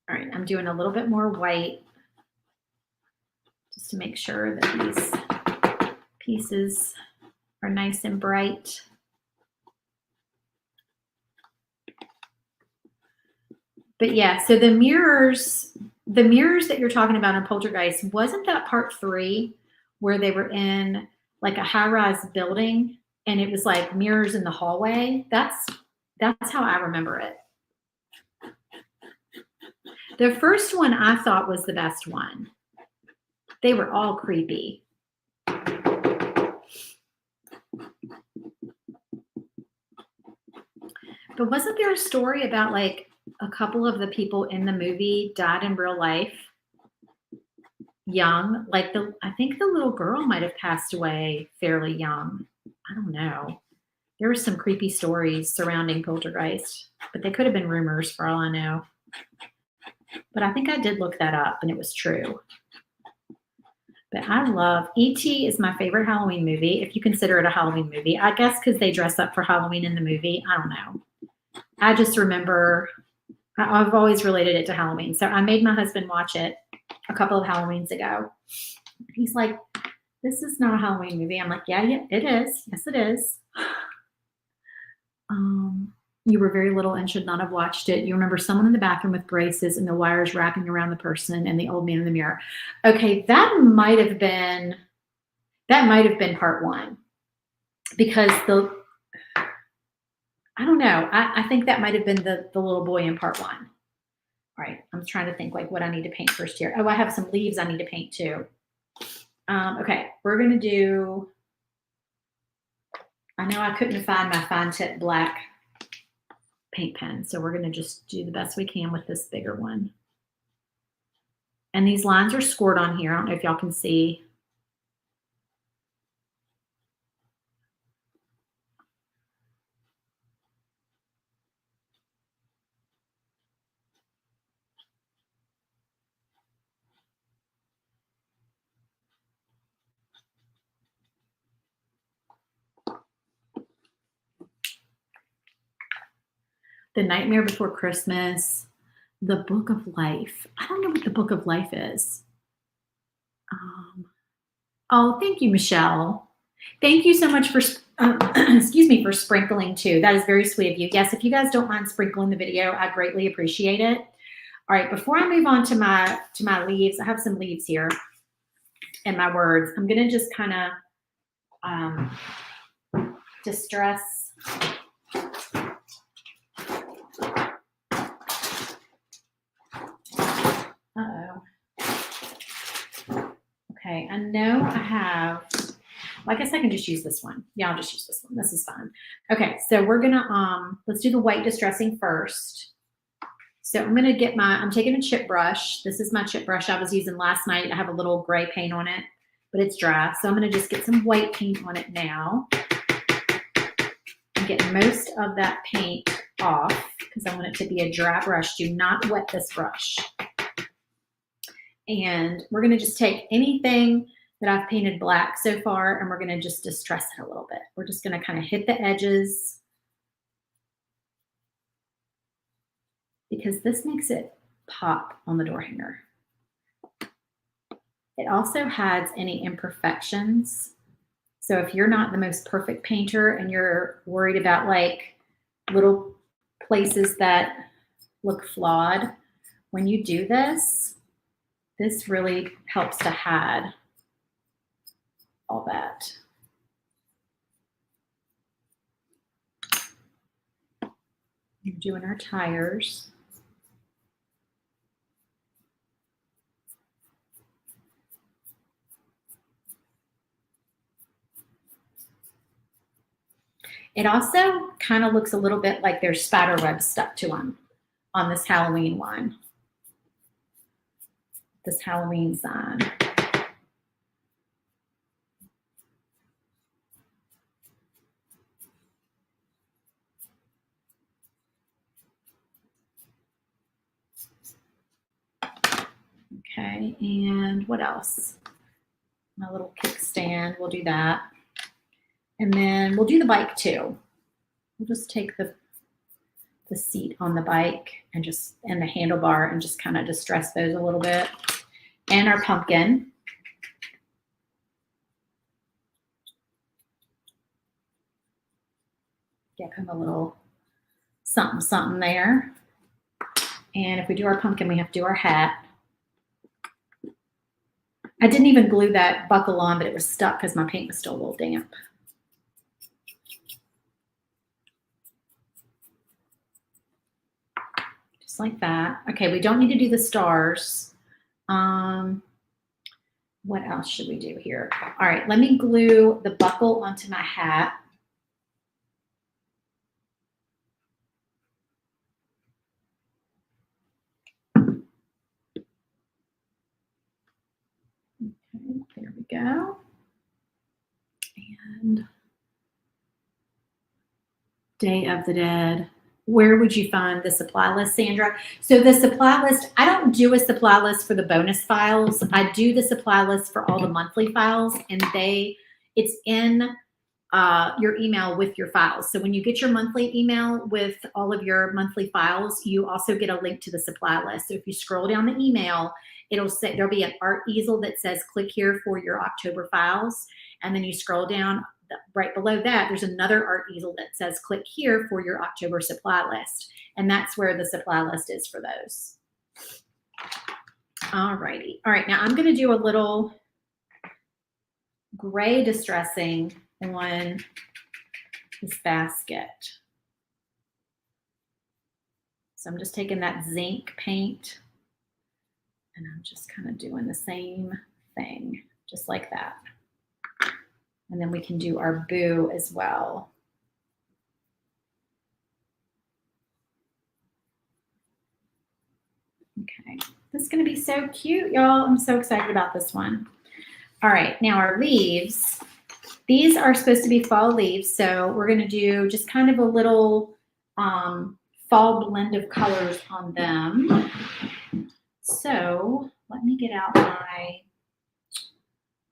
All right, I'm doing a little bit more white just to make sure that these pieces are nice and bright. But yeah, so the mirrors that you're talking about in Poltergeist, wasn't that part 3 where they were in like a high-rise building and it was like mirrors in the hallway? That's how I remember it. The first one I thought was the best one. They were all creepy. But wasn't there a story about like a couple of the people in the movie died in real life young? Like I think the little girl might have passed away fairly young. I don't know. There were some creepy stories surrounding Poltergeist, but they could have been rumors for all I know. But I think I did look that up and it was true. But I love E.T. is my favorite Halloween movie, if you consider it a Halloween movie. I guess because they dress up for Halloween in the movie. I don't know. I just remember I've always related it to Halloween. So I made my husband watch it a couple of Halloweens ago. He's like, this is not a Halloween movie. I'm like, yeah, it is. Yes, it is. You were very little and should not have watched it. You remember someone in the bathroom with braces and the wires wrapping around the person and the old man in the mirror. Okay, that might have been part 1 because I don't know. I think that might have been the little boy in part 1. All right, I'm trying to think like what I need to paint first here. Oh, I have some leaves I need to paint too. Okay, we're gonna do. I know I couldn't find my fine tip black paint pen, so we're gonna just do the best we can with this bigger one. And these lines are scored on here. I don't know if y'all can see. The Nightmare Before Christmas, The Book of Life. I don't know what The Book of Life is. Oh, thank you, Michelle. Thank you so much for, excuse me, for sprinkling too. That is very sweet of you. Yes, if you guys don't mind sprinkling the video, I greatly appreciate it. All right, before I move on to my leaves, I have some leaves here and my words. I'm gonna just kind of distress. Okay, I know I have, well, I guess I can just use this one. Yeah, I'll just use this one. This is fun. Okay, so we're gonna, let's do the white distressing first. So I'm gonna get I'm taking a chip brush. This is my chip brush I was using last night. I have a little gray paint on it, but it's dry. So I'm gonna just get some white paint on it now. And get most of that paint off because I want it to be a dry brush. Do not wet this brush. And we're going to just take anything that I've painted black so far and we're going to just distress it a little bit. We're just going to kind of hit the edges because this makes it pop on the door hanger. It also hides any imperfections. So if you're not the most perfect painter and you're worried about like little places that look flawed, when you do this, this really helps to hide all that. We're doing our tires. It also kind of looks a little bit like there's spider webs stuck to them on this Halloween one. This Halloween sign. Okay, and what else? my little kickstand. We'll do that. And then we'll do the bike too. We'll just take the seat on the bike and the handlebar and just kind of distress those a little bit. And our pumpkin. Give him a little something, something there. And if we do our pumpkin, we have to do our hat. I didn't even glue that buckle on, but it was stuck because my paint was still a little damp. Just like that. Okay, we don't need to do the stars. What else should we do here? All right, let me glue the buckle onto my hat. Okay, there we go. And Day of the Dead. Where would you find the supply list, Sandra? So the supply list, I don't do a supply list for the bonus files. I do the supply list for all the monthly files, and it's in your email with your files. So when you get your monthly email with all of your monthly files, you also get a link to the supply list. So if you scroll down the email, it'll say there'll be an art easel that says click here for your October files. And then you scroll down right below that, there's another art easel that says click here for your October supply list. And that's where the supply list is for those. All righty. All right, now I'm gonna do a little gray distressing on this basket. So I'm just taking that zinc paint and I'm just kind of doing the same thing, just like that. And then we can do our boo as well. Okay, this is gonna be so cute, y'all. I'm so excited about this one. All right, now our leaves. These are supposed to be fall leaves, so we're gonna do just kind of a little fall blend of colors on them. So let me get out my,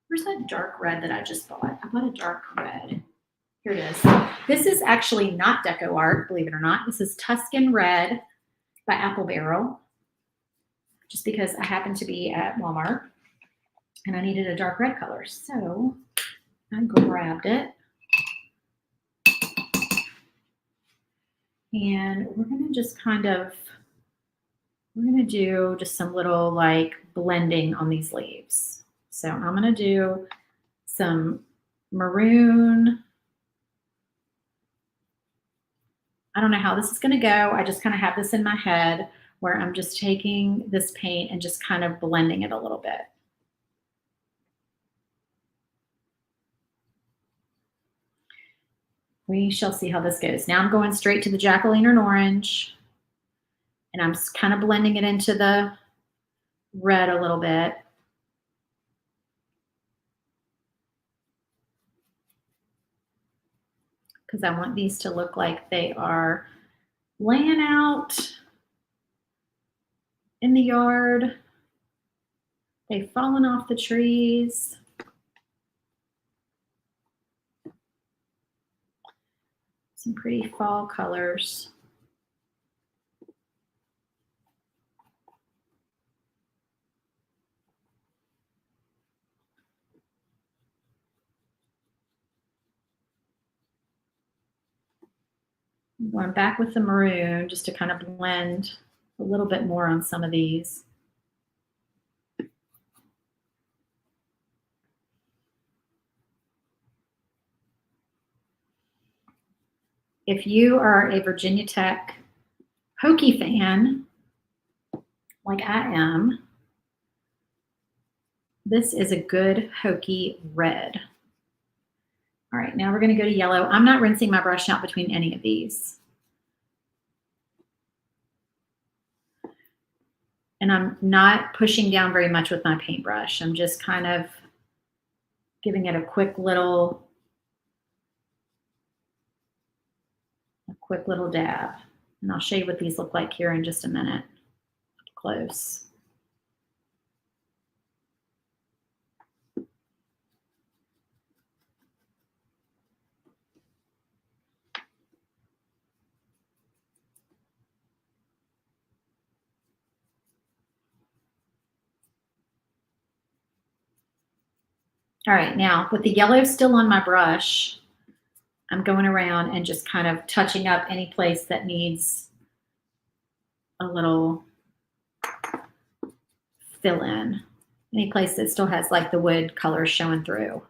where's that dark red that I just bought? I bought a dark red. Here it is. This is actually not Deco Art, believe it or not. This is Tuscan Red by Apple Barrel, just because I happened to be at Walmart and I needed a dark red color. So I grabbed it. And we're gonna just we're gonna do just some little like blending on these leaves. So I'm gonna do some maroon. I don't know how this is gonna go. I just kind of have this in my head where I'm just taking this paint and just kind of blending it a little bit. We shall see how this goes. Now I'm going straight to the jack-o'-lantern orange and I'm just kind of blending it into the red a little bit. Because I want these to look like they are laying out in the yard. They've fallen off the trees. Some pretty fall colors. I'm going back with the maroon just to kind of blend a little bit more on some of these. If you are a Virginia Tech Hokie fan, like I am, this is a good Hokie red. All right, now we're going to go to yellow. I'm not rinsing my brush out between any of these. And I'm not pushing down very much with my paintbrush. I'm just kind of giving it a quick little dab. And I'll show you what these look like here in just a minute. Close. All right, now with the yellow still on my brush, I'm going around and just kind of touching up any place that needs a little fill in. Any place that still has like the wood colors showing through,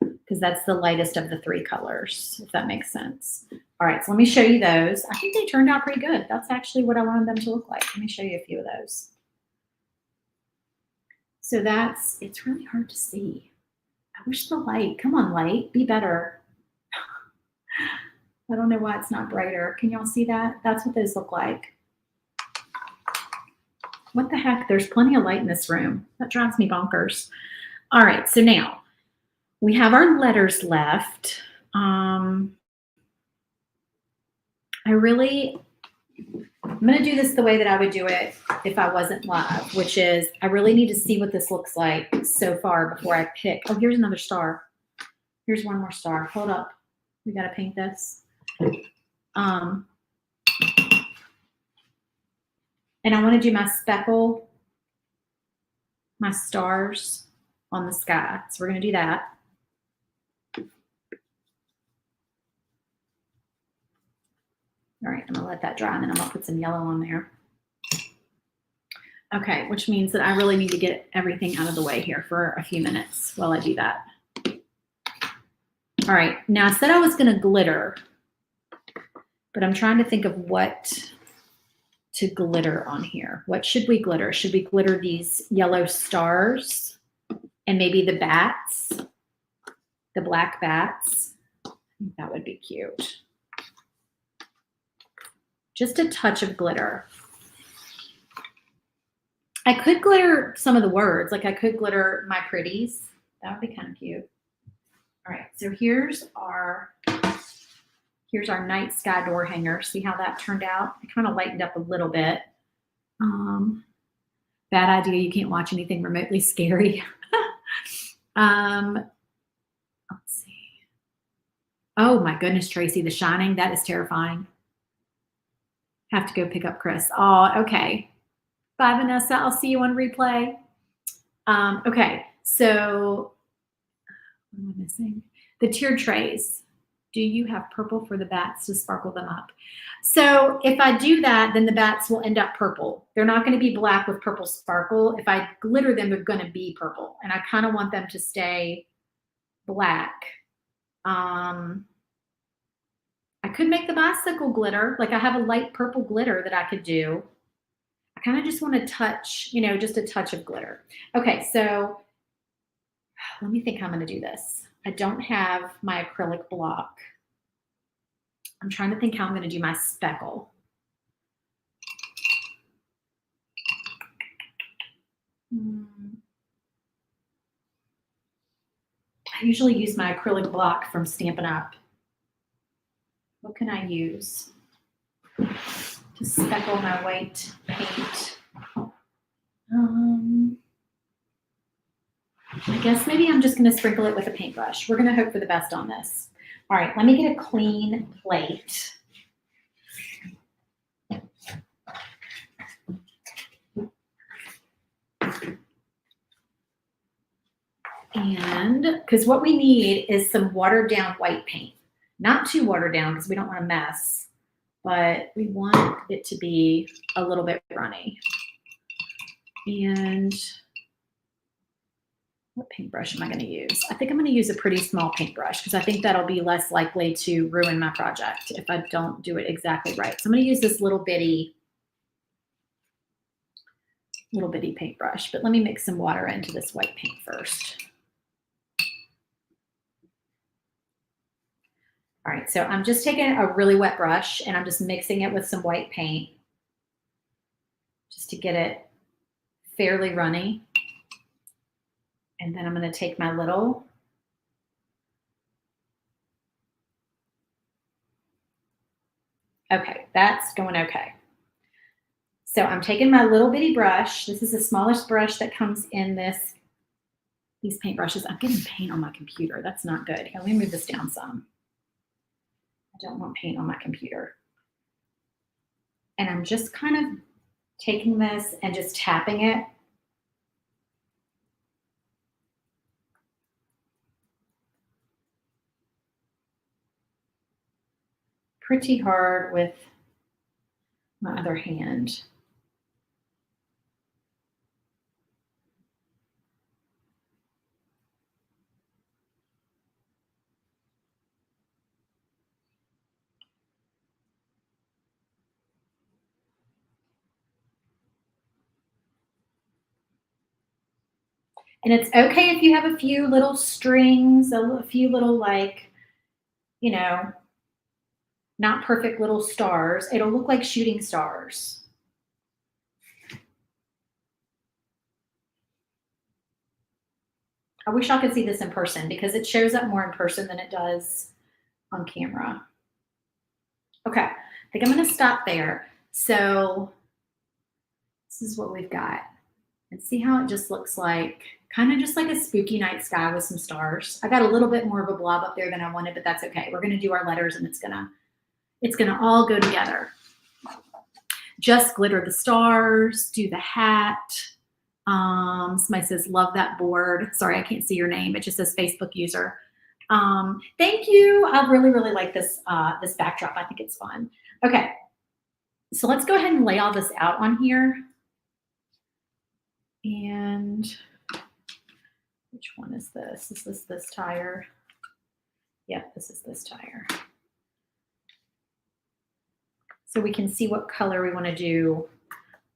because that's the lightest of the three colors, if that makes sense. All right, so let me show you those. I think they turned out pretty good. That's actually what I wanted them to look like. Let me show you a few of those. So it's really hard to see. I wish the light, come on light, be better. I don't know why it's not brighter. Can y'all see that? That's what those look like. What the heck? There's plenty of light in this room. That drives me bonkers. All right, so now we have our letters left. I'm going to do this the way that I would do it if I wasn't live, which is I really need to see what this looks like so far before I pick. Oh, here's another star. Here's one more star. Hold up. We got to paint this. And I want to do my speckle, my stars on the sky. So we're going to do that. All right, I'm going to let that dry, and then I'm going to put some yellow on there. Okay, which means that I really need to get everything out of the way here for a few minutes while I do that. All right, now I said I was going to glitter, but I'm trying to think of what to glitter on here. What should we glitter? Should we glitter these yellow stars and maybe the bats, the black bats? I think that would be cute. Just a touch of glitter. I could glitter some of the words, like I could glitter my pretties. That would be kind of cute. All right, so here's our night sky door hanger. See how that turned out? It kind of lightened up a little bit. Bad idea, you can't watch anything remotely scary. Let's see. Oh my goodness, Tracy, The Shining, that is terrifying. Have to go pick up Chris. Oh, okay. Bye, Vanessa. I'll see you on replay. Okay, so what am I missing? The tiered trays. Do you have purple for the bats to sparkle them up? So if I do that, then the bats will end up purple. They're not going to be black with purple sparkle. If I glitter them, they're going to be purple. And I kind of want them to stay black. I could make the bicycle glitter. Like I have a light purple glitter that I could do. I kind of just want to touch, just a touch of glitter. Okay, so let me think how I'm going to do this. I don't have my acrylic block. I'm trying to think how I'm going to do my speckle. I usually use my acrylic block from Stampin' Up. What can I use to speckle my white paint? I guess maybe I'm just going to sprinkle it with a paintbrush. We're going to hope for the best on this. All right, let me get a clean plate. And because what we need is some watered down white paint. Not too watered down because we don't want to mess, but we want it to be a little bit runny. And what paintbrush am I going to use? I think I'm going to use a pretty small paintbrush because I think that'll be less likely to ruin my project if I don't do it exactly right. So I'm going to use this little bitty paintbrush, but let me mix some water into this white paint first. All right, so I'm just taking a really wet brush and I'm just mixing it with some white paint just to get it fairly runny. And then I'm going to take my little okay, that's going okay. So I'm taking my little bitty brush. This is the smallest brush that comes in these paintbrushes. I'm getting paint on my computer. That's not good. Here, let me move this down some. I don't want paint on my computer. And I'm just kind of taking this and just tapping it. pretty hard with my other hand. And it's okay if you have a few little strings, a few little like, you know, not perfect little stars. It'll look like shooting stars. I wish I could see this in person because it shows up more in person than it does on camera. Okay, I think I'm gonna stop there. So this is what we've got. And see how it just looks like, kind of just like a spooky night sky with some stars. I got a little bit more of a blob up there than I wanted, but that's okay. We're gonna do our letters and it's gonna all go together. Just glitter the stars, do the hat. Somebody says, love that board. Sorry, I can't see your name. It just says Facebook user. Thank you. I really, really like this, this backdrop. I think it's fun. Okay, so let's go ahead and lay all this out on here. And which one is this? Is this tire? Yeah, this is this tire. So we can see what color we want to do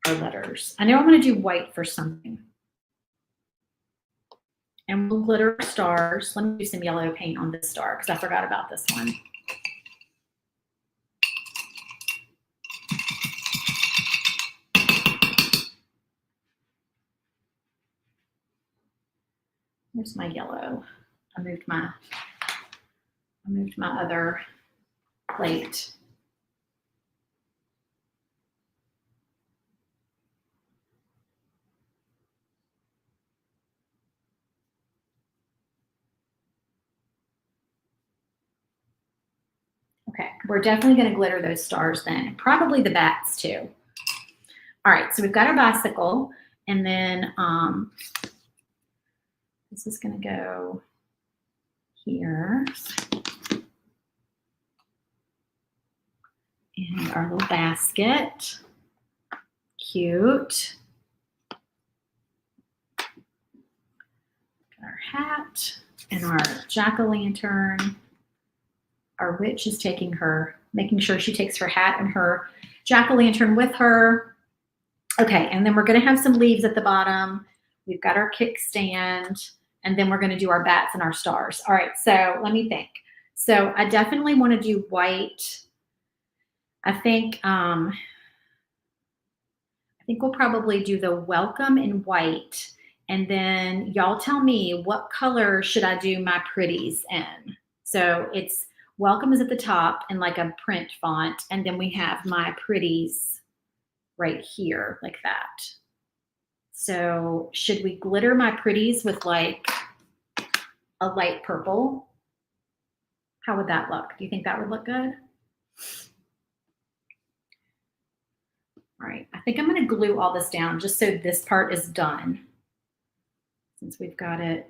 our letters. I know I want to do white for something. And we'll glitter stars. Let me do some yellow paint on this star because I forgot about this one. Here's my yellow. I moved my other plate. Okay, we're definitely going to glitter those stars then, and probably the bats too. All right, so we've got our bicycle, and then this is going to go here. And our little basket. Cute. Got our hat and our jack-o'-lantern. Our witch is making sure she takes her hat and her jack-o'-lantern with her. Okay, and then we're going to have some leaves at the bottom. We've got our kickstand, and then we're going to do our bats and our stars. All right, so let me think. So I definitely want to do white. I think we'll probably do the welcome in white, and then y'all tell me what color should I do my pretties in. So it's welcome is at the top in like a print font, and then we have my pretties right here like that. So should we glitter my pretties with like a light purple? How would that look? Do you think that would look good? All right, I think I'm going to glue all this down just so this part is done, since we've got it.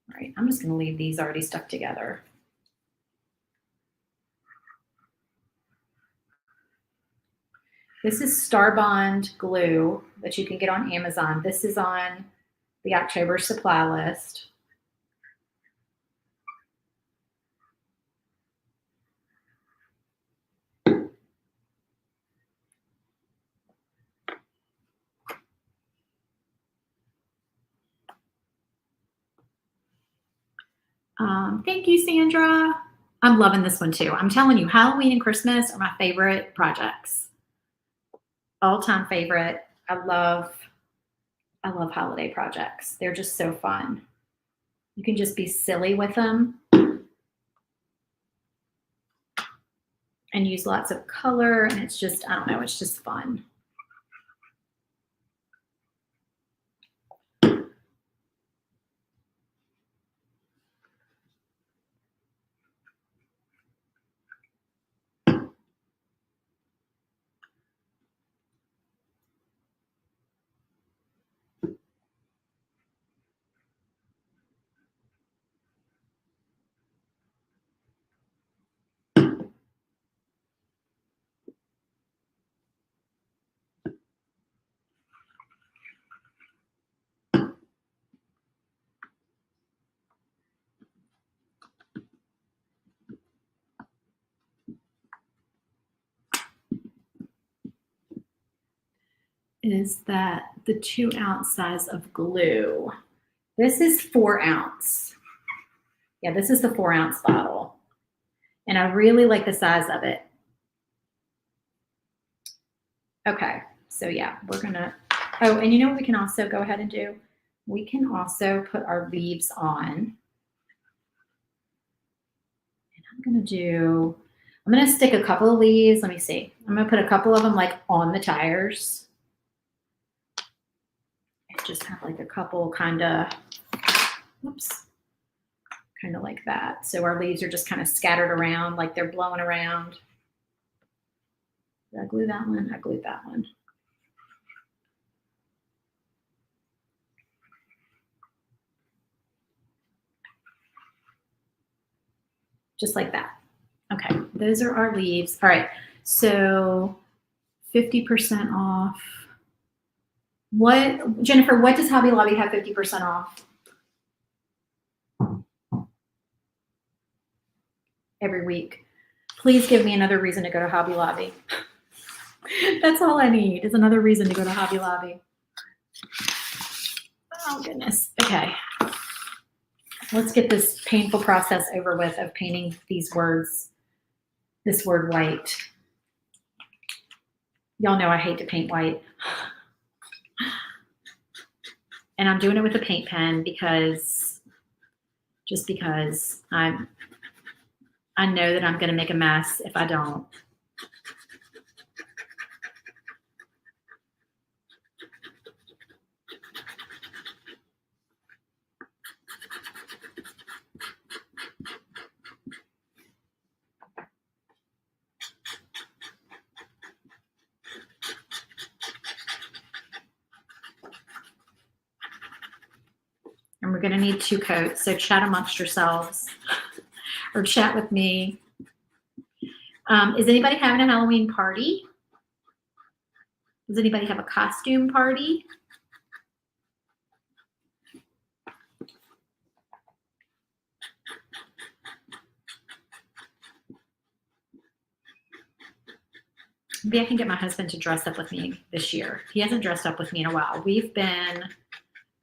All right, I'm just going to leave these already stuck together. This is Starbond glue that you can get on Amazon. This is on the October supply list. Thank you, Sandra. I'm loving this one too. I'm telling you, Halloween and Christmas are my favorite projects. All-time favorite. I love holiday projects. They're just so fun. You can just be silly with them and use lots of color, and it's just, I don't know, it's just fun. is that the 2-ounce size of glue. This is 4 ounce. Yeah, this is the 4-ounce bottle. And I really like the size of it. Okay, so yeah, we're gonna, oh, and you know what we can also go ahead and do? We can also put our leaves on. And I'm gonna stick a couple of leaves. Let me see. I'm gonna put a couple of them like on the tires. And just have like a couple kind of, whoops, kind of like that. So our leaves are just kind of scattered around like they're blowing around. Did I glue that one? I glued that one. Just like that. Okay, those are our leaves. All right, so 50% off. What, Jennifer, what does Hobby Lobby have 50% off? Every week. Please give me another reason to go to Hobby Lobby. That's all I need is another reason to go to Hobby Lobby. Oh goodness. Okay. Let's get this painful process over with of painting these words, this word white. Y'all know I hate to paint white. And I'm doing it with a paint pen because, just because I know that I'm going to make a mess if I don't. And we're going to need 2 coats, so chat amongst yourselves or chat with me. Is anybody having a Halloween party? Does anybody have a costume party? Maybe I can get my husband to dress up with me this year. He hasn't dressed up with me in a while. We've been,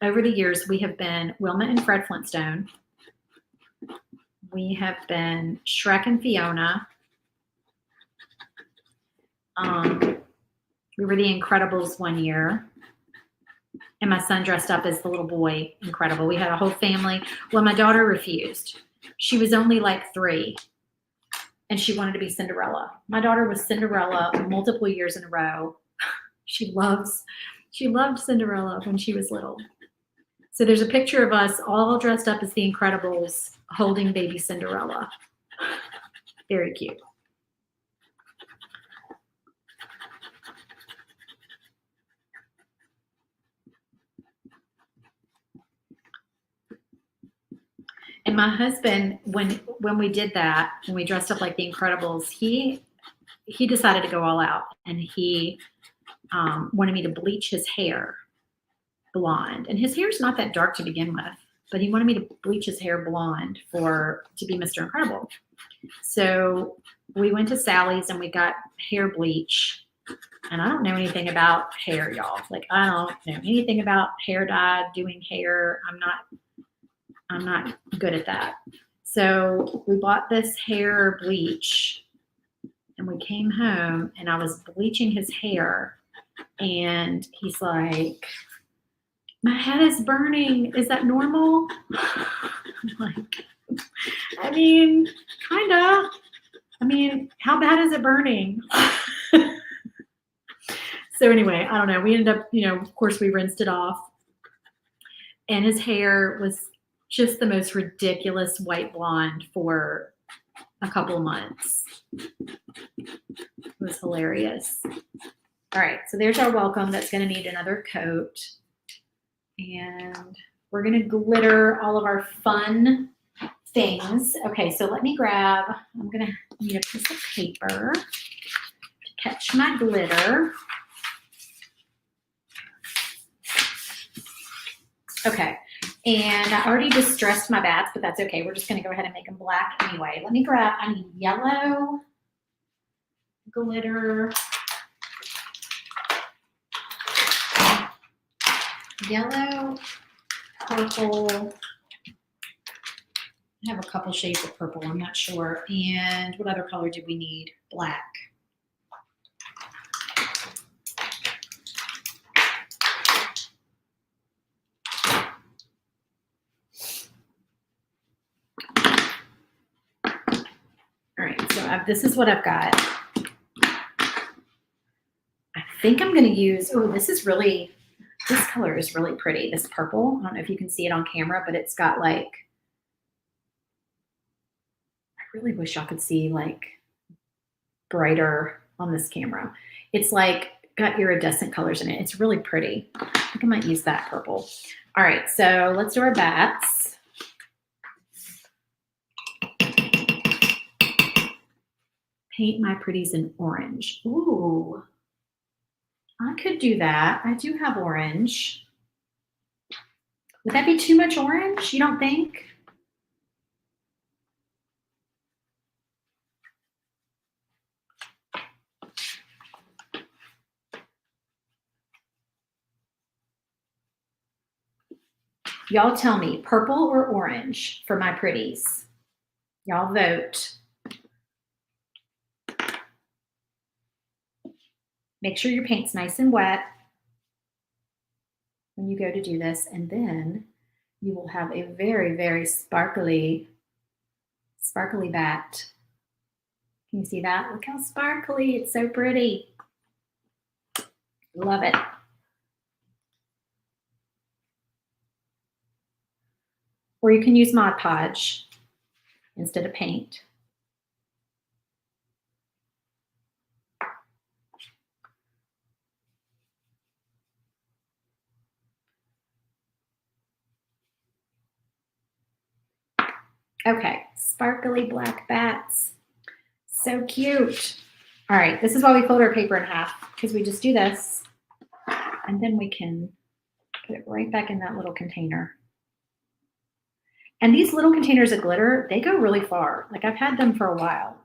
over the years, we have been Wilma and Fred Flintstone. We have been Shrek and Fiona. We were the Incredibles one year. And my son dressed up as the little boy Incredible. We had a whole family. Well, my daughter refused. She was only like 3. And she wanted to be Cinderella. My daughter was Cinderella multiple years in a row. She loved Cinderella when she was little. So there's a picture of us all dressed up as the Incredibles holding baby Cinderella. Very cute. And my husband, when we did that, when we dressed up like the Incredibles, he decided to go all out, and he wanted me to bleach his hair blonde. And his hair's not that dark to begin with, but he wanted me to bleach his hair blonde to be Mr. Incredible. So we went to Sally's and we got hair bleach. And I don't know anything about hair, y'all. Like, I don't know anything about hair dye, doing hair. I'm not good at that. So we bought this hair bleach and we came home and I was bleaching his hair and he's like, my head is burning. Is that normal? I'm like, I mean, kind of. I mean, how bad is it burning? So anyway, I don't know. We ended up, of course we rinsed it off and his hair was just the most ridiculous white blonde for a couple of months. It was hilarious. All right, so there's our welcome. That's going to need another coat. And we're going to glitter all of our fun things. Okay, so let me grab, I'm going to need a piece of paper to catch my glitter. Okay. And I already distressed my bats, but that's okay. We're just going to go ahead and make them black anyway. Let me grab, I need yellow glitter. yellow, purple. I have a couple shades of purple, I'm not sure. And what other color do we need? Black. All right, so this is what I've got. I think I'm going to use, oh, this color is really pretty. This purple, I don't know if you can see it on camera, but it's got like, I really wish y'all could see like brighter on this camera. It's like got iridescent colors in it. It's really pretty. I think I might use that purple. All right, so let's do our bats. Paint my pretties in orange. Ooh, I could do that. I do have orange. Would that be too much orange? You don't think? Y'all tell me, purple or orange for my pretties? Y'all vote. Make sure your paint's nice and wet when you go to do this, and then you will have a very, very sparkly bat. Can you see that? Look how sparkly, it's so pretty. Love it. Or you can use Mod Podge instead of paint. Okay, sparkly black bats. So cute. All right, this is why we fold our paper in half, because we just do this, and then we can put it right back in that little container. And these little containers of glitter, they go really far. Like I've had them for a while.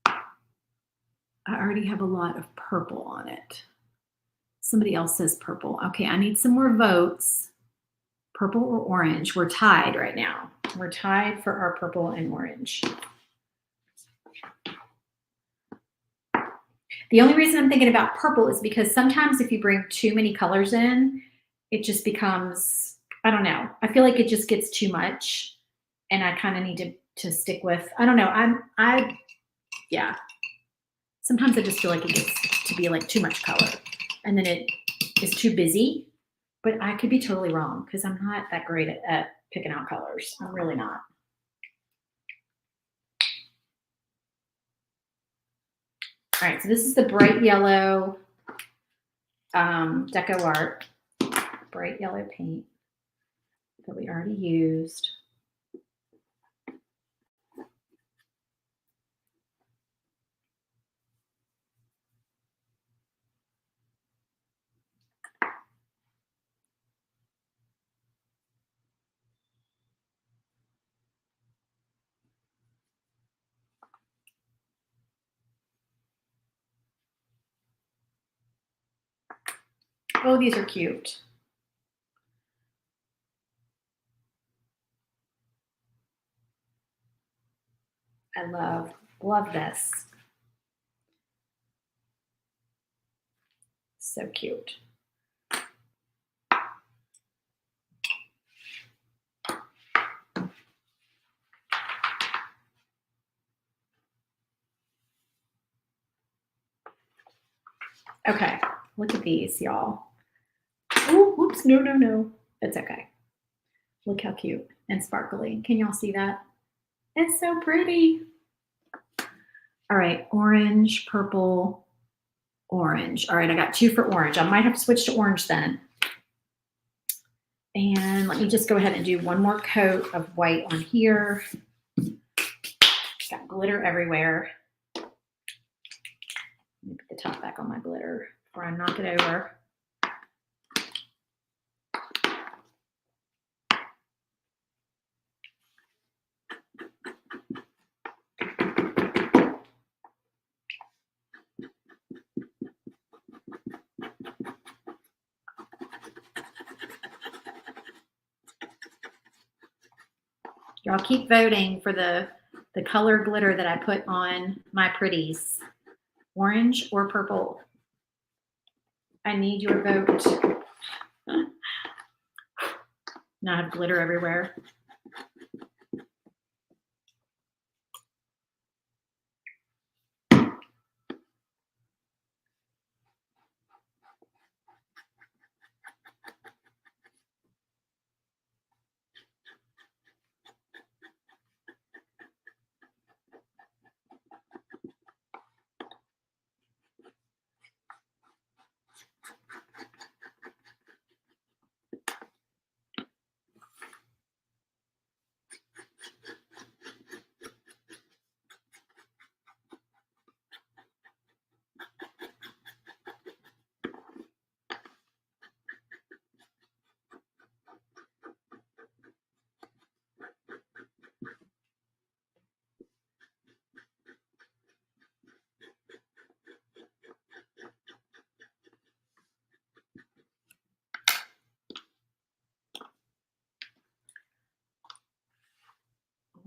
I already have a lot of purple on it. Somebody else says purple. Okay, I need some more votes. Purple or orange? We're tied right now. We're tied for our purple and orange. The only reason I'm thinking about purple is because sometimes if you bring too many colors in, it just becomes, I don't know. I feel like it just gets too much, and I kind of need to stick with, I don't know. Yeah. Sometimes I just feel like it gets to be like too much color, and then it is too busy. But I could be totally wrong because I'm not that great at picking out colors. I'm really not. All right, so this is the bright yellow Deco Art, bright yellow paint that we already used. Oh, these are cute. I love this. So cute. Okay, look at these, y'all. Oh, whoops, no. It's okay. Look how cute and sparkly. Can y'all see that? It's so pretty. All right, orange, purple, orange. All right, I got 2 for orange. I might have to switch to orange then. And let me just go ahead and do one more coat of white on here. Got glitter everywhere. Let me put the top back on my glitter before I knock it over. Y'all keep voting for the color glitter that I put on my Pretties. Orange or purple? I need your vote. Now I have glitter everywhere.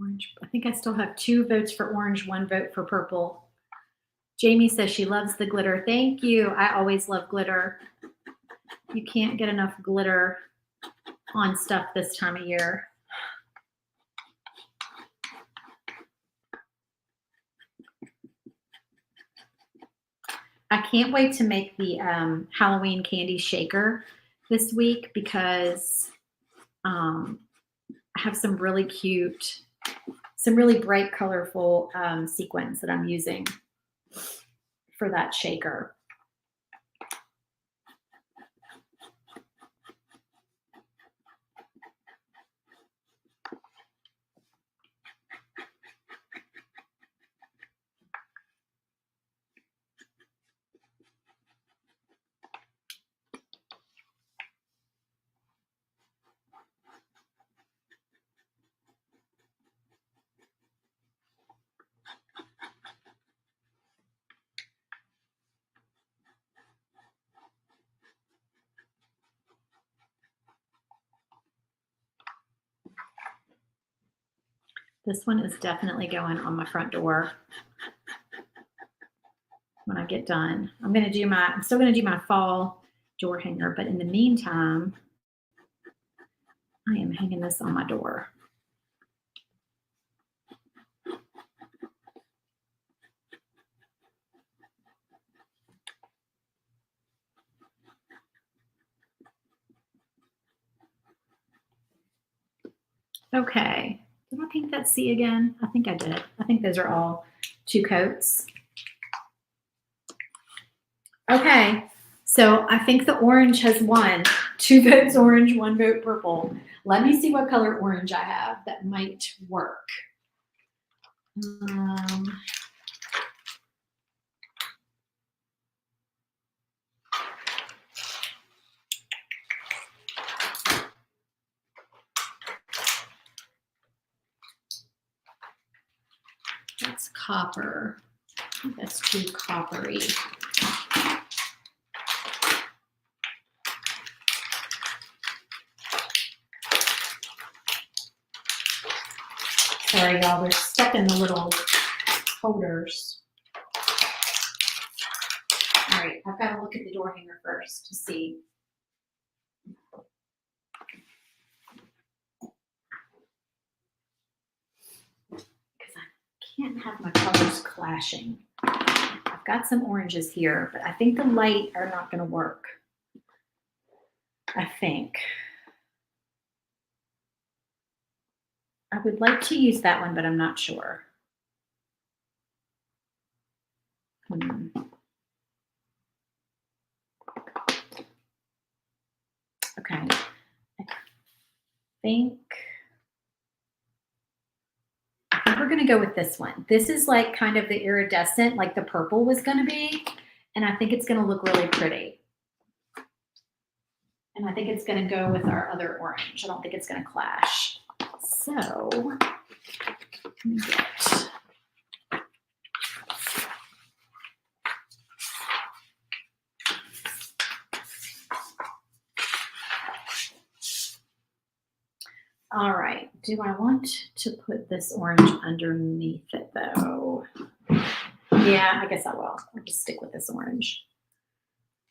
Orange. I think I still have 2 votes for orange, 1 vote for purple. Jamie says she loves the glitter. Thank you. I always love glitter. You can't get enough glitter on stuff this time of year. I can't wait to make the Halloween candy shaker this week because I have some really cute, some really bright, colorful sequins that I'm using for that shaker. This one is definitely going on my front door when I get done. I'm still gonna do my fall door hanger, but in the meantime, I am hanging this on my door. Okay, did I paint that C again? I think I did. I think those are all 2 coats. Okay, so I think the orange has won. 2 votes orange, 1 vote purple. Let me see what color orange I have that might work. That's copper. I think that's too coppery. Sorry, y'all, they're stuck in the little holders. All right, I've got to look at the door hanger first to see. Because I can't have my colors clashing. I've got some oranges here, but I think the light are not going to work. I think. I would like to use that one, but I'm not sure. Okay. I think we're going to go with this one. This is like kind of the iridescent, like the purple was going to be. And I think it's going to look really pretty. And I think it's going to go with our other orange. I don't think it's going to clash. So, let me get. All right, Do I want to put this orange underneath it though? Yeah, I guess I will. I'll just stick with this orange.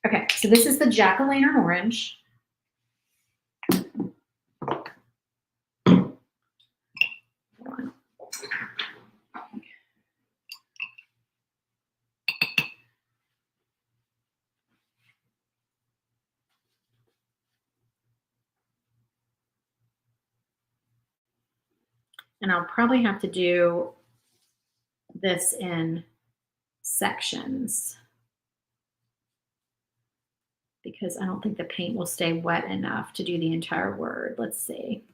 Okay, so this is the jack-o'-lantern orange. And I'll probably have to do this in sections because I don't think the paint will stay wet enough to do the entire word. Let's see.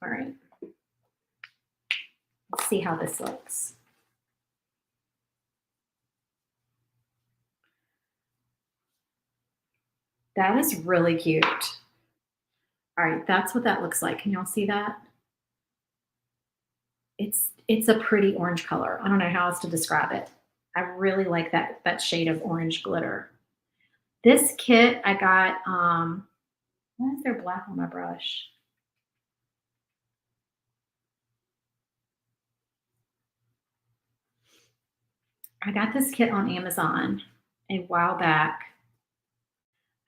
All right. Let's see how this looks. That is really cute. All right, that's what that looks like. Can y'all see that? It's a pretty orange color. I don't know how else to describe it. I really like that shade of orange glitter. This kit I got, why is there black on my brush? I got this kit on Amazon a while back.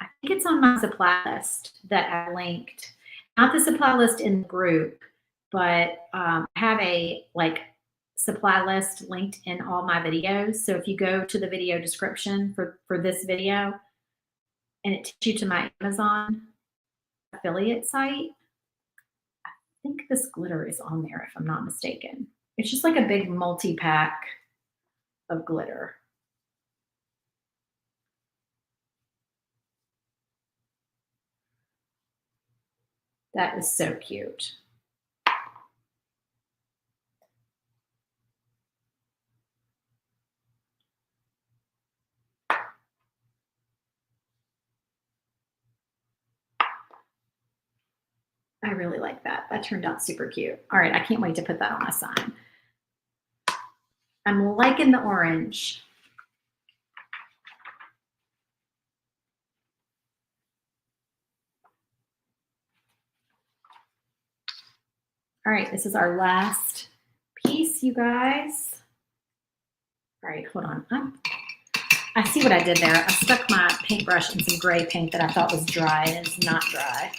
I think it's on my supply list that I linked. Not the supply list in the group, but I have a supply list linked in all my videos. So if you go to the video description for this video and it takes you to my Amazon affiliate site, I think this glitter is on there if I'm not mistaken. It's just like a big multi-pack of glitter. That is so cute. I really like that. That turned out super cute. All right, I can't wait to put that on my sign. I'm liking the orange. All right, this is our last piece, you guys. All right, hold on. I see what I did there. I stuck my paintbrush in some gray paint that I thought was dry, and it's not dry.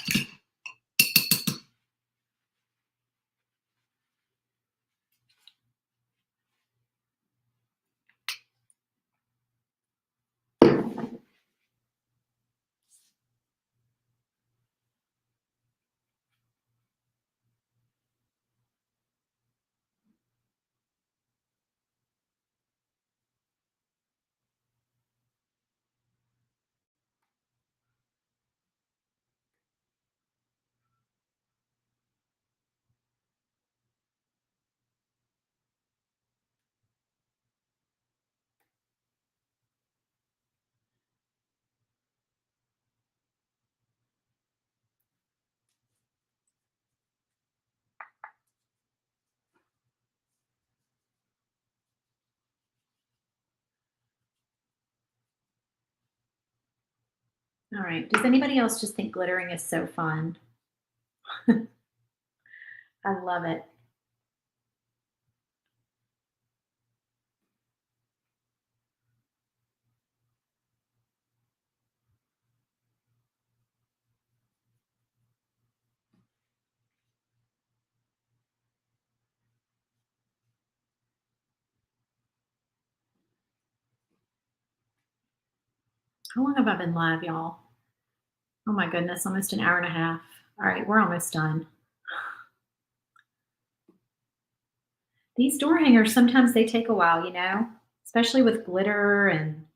All right, does anybody else just think glittering is so fun? I love it. How long have I been live, y'all? Oh my goodness, almost an hour and a half. All right, we're almost done. These door hangers, sometimes they take a while, you know, especially with glitter and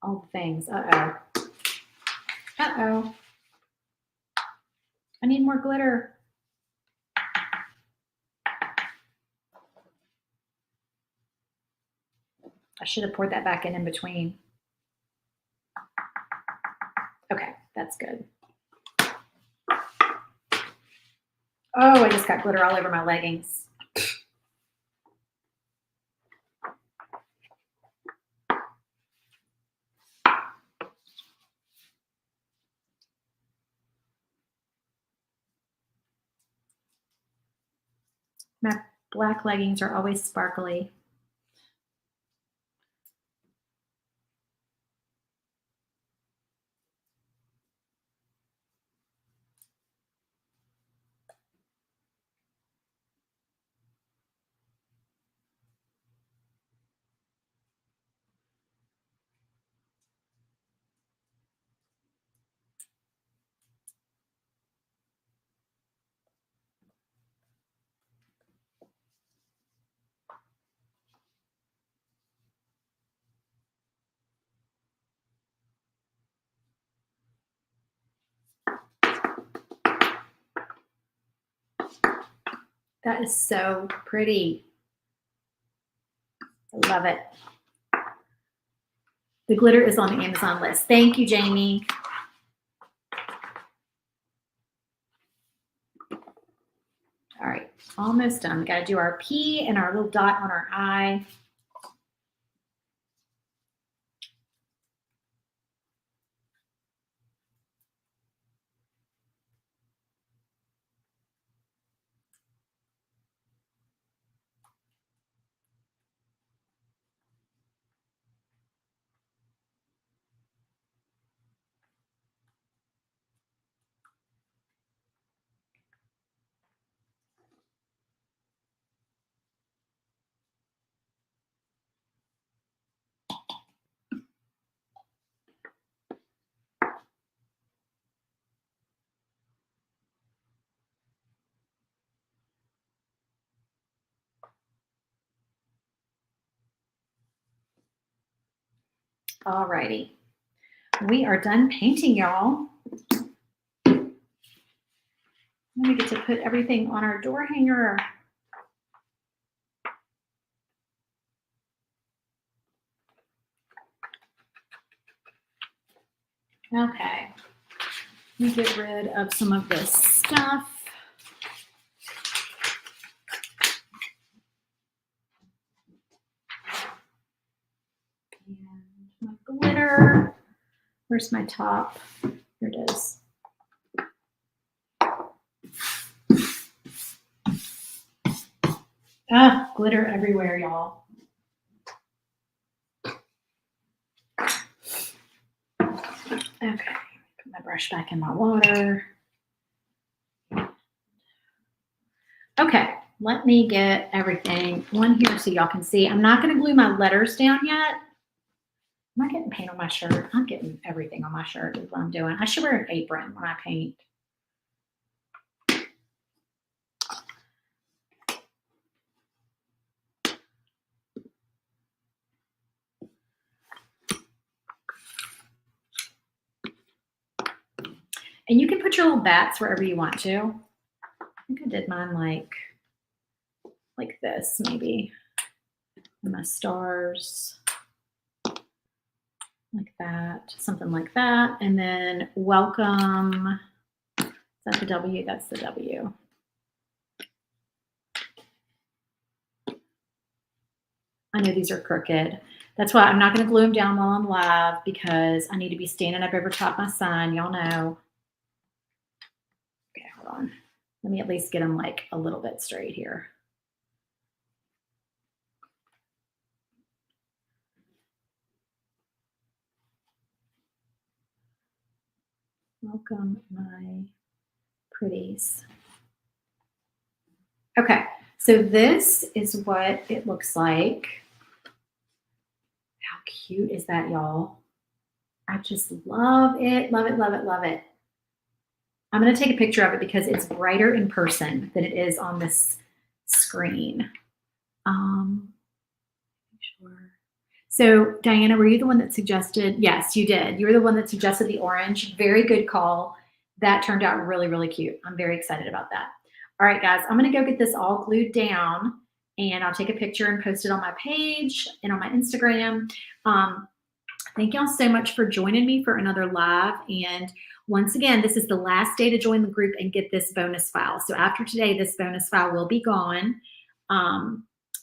all the things. Uh-oh. Uh-oh. I need more glitter. I should have poured that back in between. Okay, that's good. Oh, I just got glitter all over my leggings. My black leggings are always sparkly. That is so pretty. I love it. The glitter is on the Amazon list. Thank you, Jamie. All right, almost done. We got to do our P and our little dot on our I. All righty. We are done painting, y'all. Then we get to put everything on our door hanger. Okay. Let me get rid of some of this stuff. And my glitter. Where's my top? Here it is. Ah, glitter everywhere, y'all. Okay, put my brush back in my water. Okay, let me get everything on here so y'all can see. I'm not going to glue my letters down yet. Am I getting paint on my shirt? I'm getting everything on my shirt is what I'm doing. I should wear an apron when I paint. And you can put your little bats wherever you want to. I think I did mine like this, maybe. And my stars. Like that, something like that. And then welcome. Is that the W? That's the W. I know these are crooked. That's why I'm not going to glue them down while I'm live because I need to be standing up over top my sign. Y'all know. Okay, hold on. Let me at least get them like a little bit straight here. Welcome, my pretties. Okay, so this is what it looks like. How cute is that, y'all? I just love it, love it, love it, love it. I'm going to take a picture of it because it's brighter in person than it is on this screen. Sure. So Diana, were you the one that suggested? Yes, you did. You were the one that suggested the orange. Very good call. That turned out really, really cute. I'm very excited about that. All right, guys, I'm going to go get this all glued down and I'll take a picture and post it on my page and on my Instagram. Thank y'all so much for joining me for another live. And once again, this is the last day to join the group and get this bonus file. So after today, this bonus file will be gone.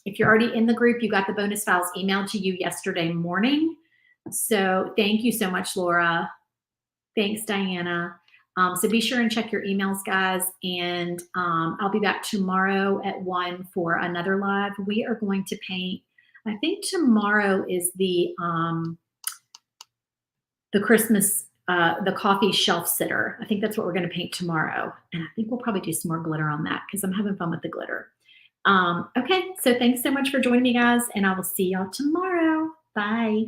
If you're already in the group, you got the bonus files emailed to you yesterday morning. So thank you so much, Laura. Thanks, Diana. So be sure and check your emails, guys. And I'll be back tomorrow at 1 for another live. We are going to paint, I think tomorrow is the Christmas, the coffee shelf sitter. I think that's what we're going to paint tomorrow. And I think we'll probably do some more glitter on that because I'm having fun with the glitter. Okay, so thanks so much for joining me, guys, and I will see y'all tomorrow. Bye.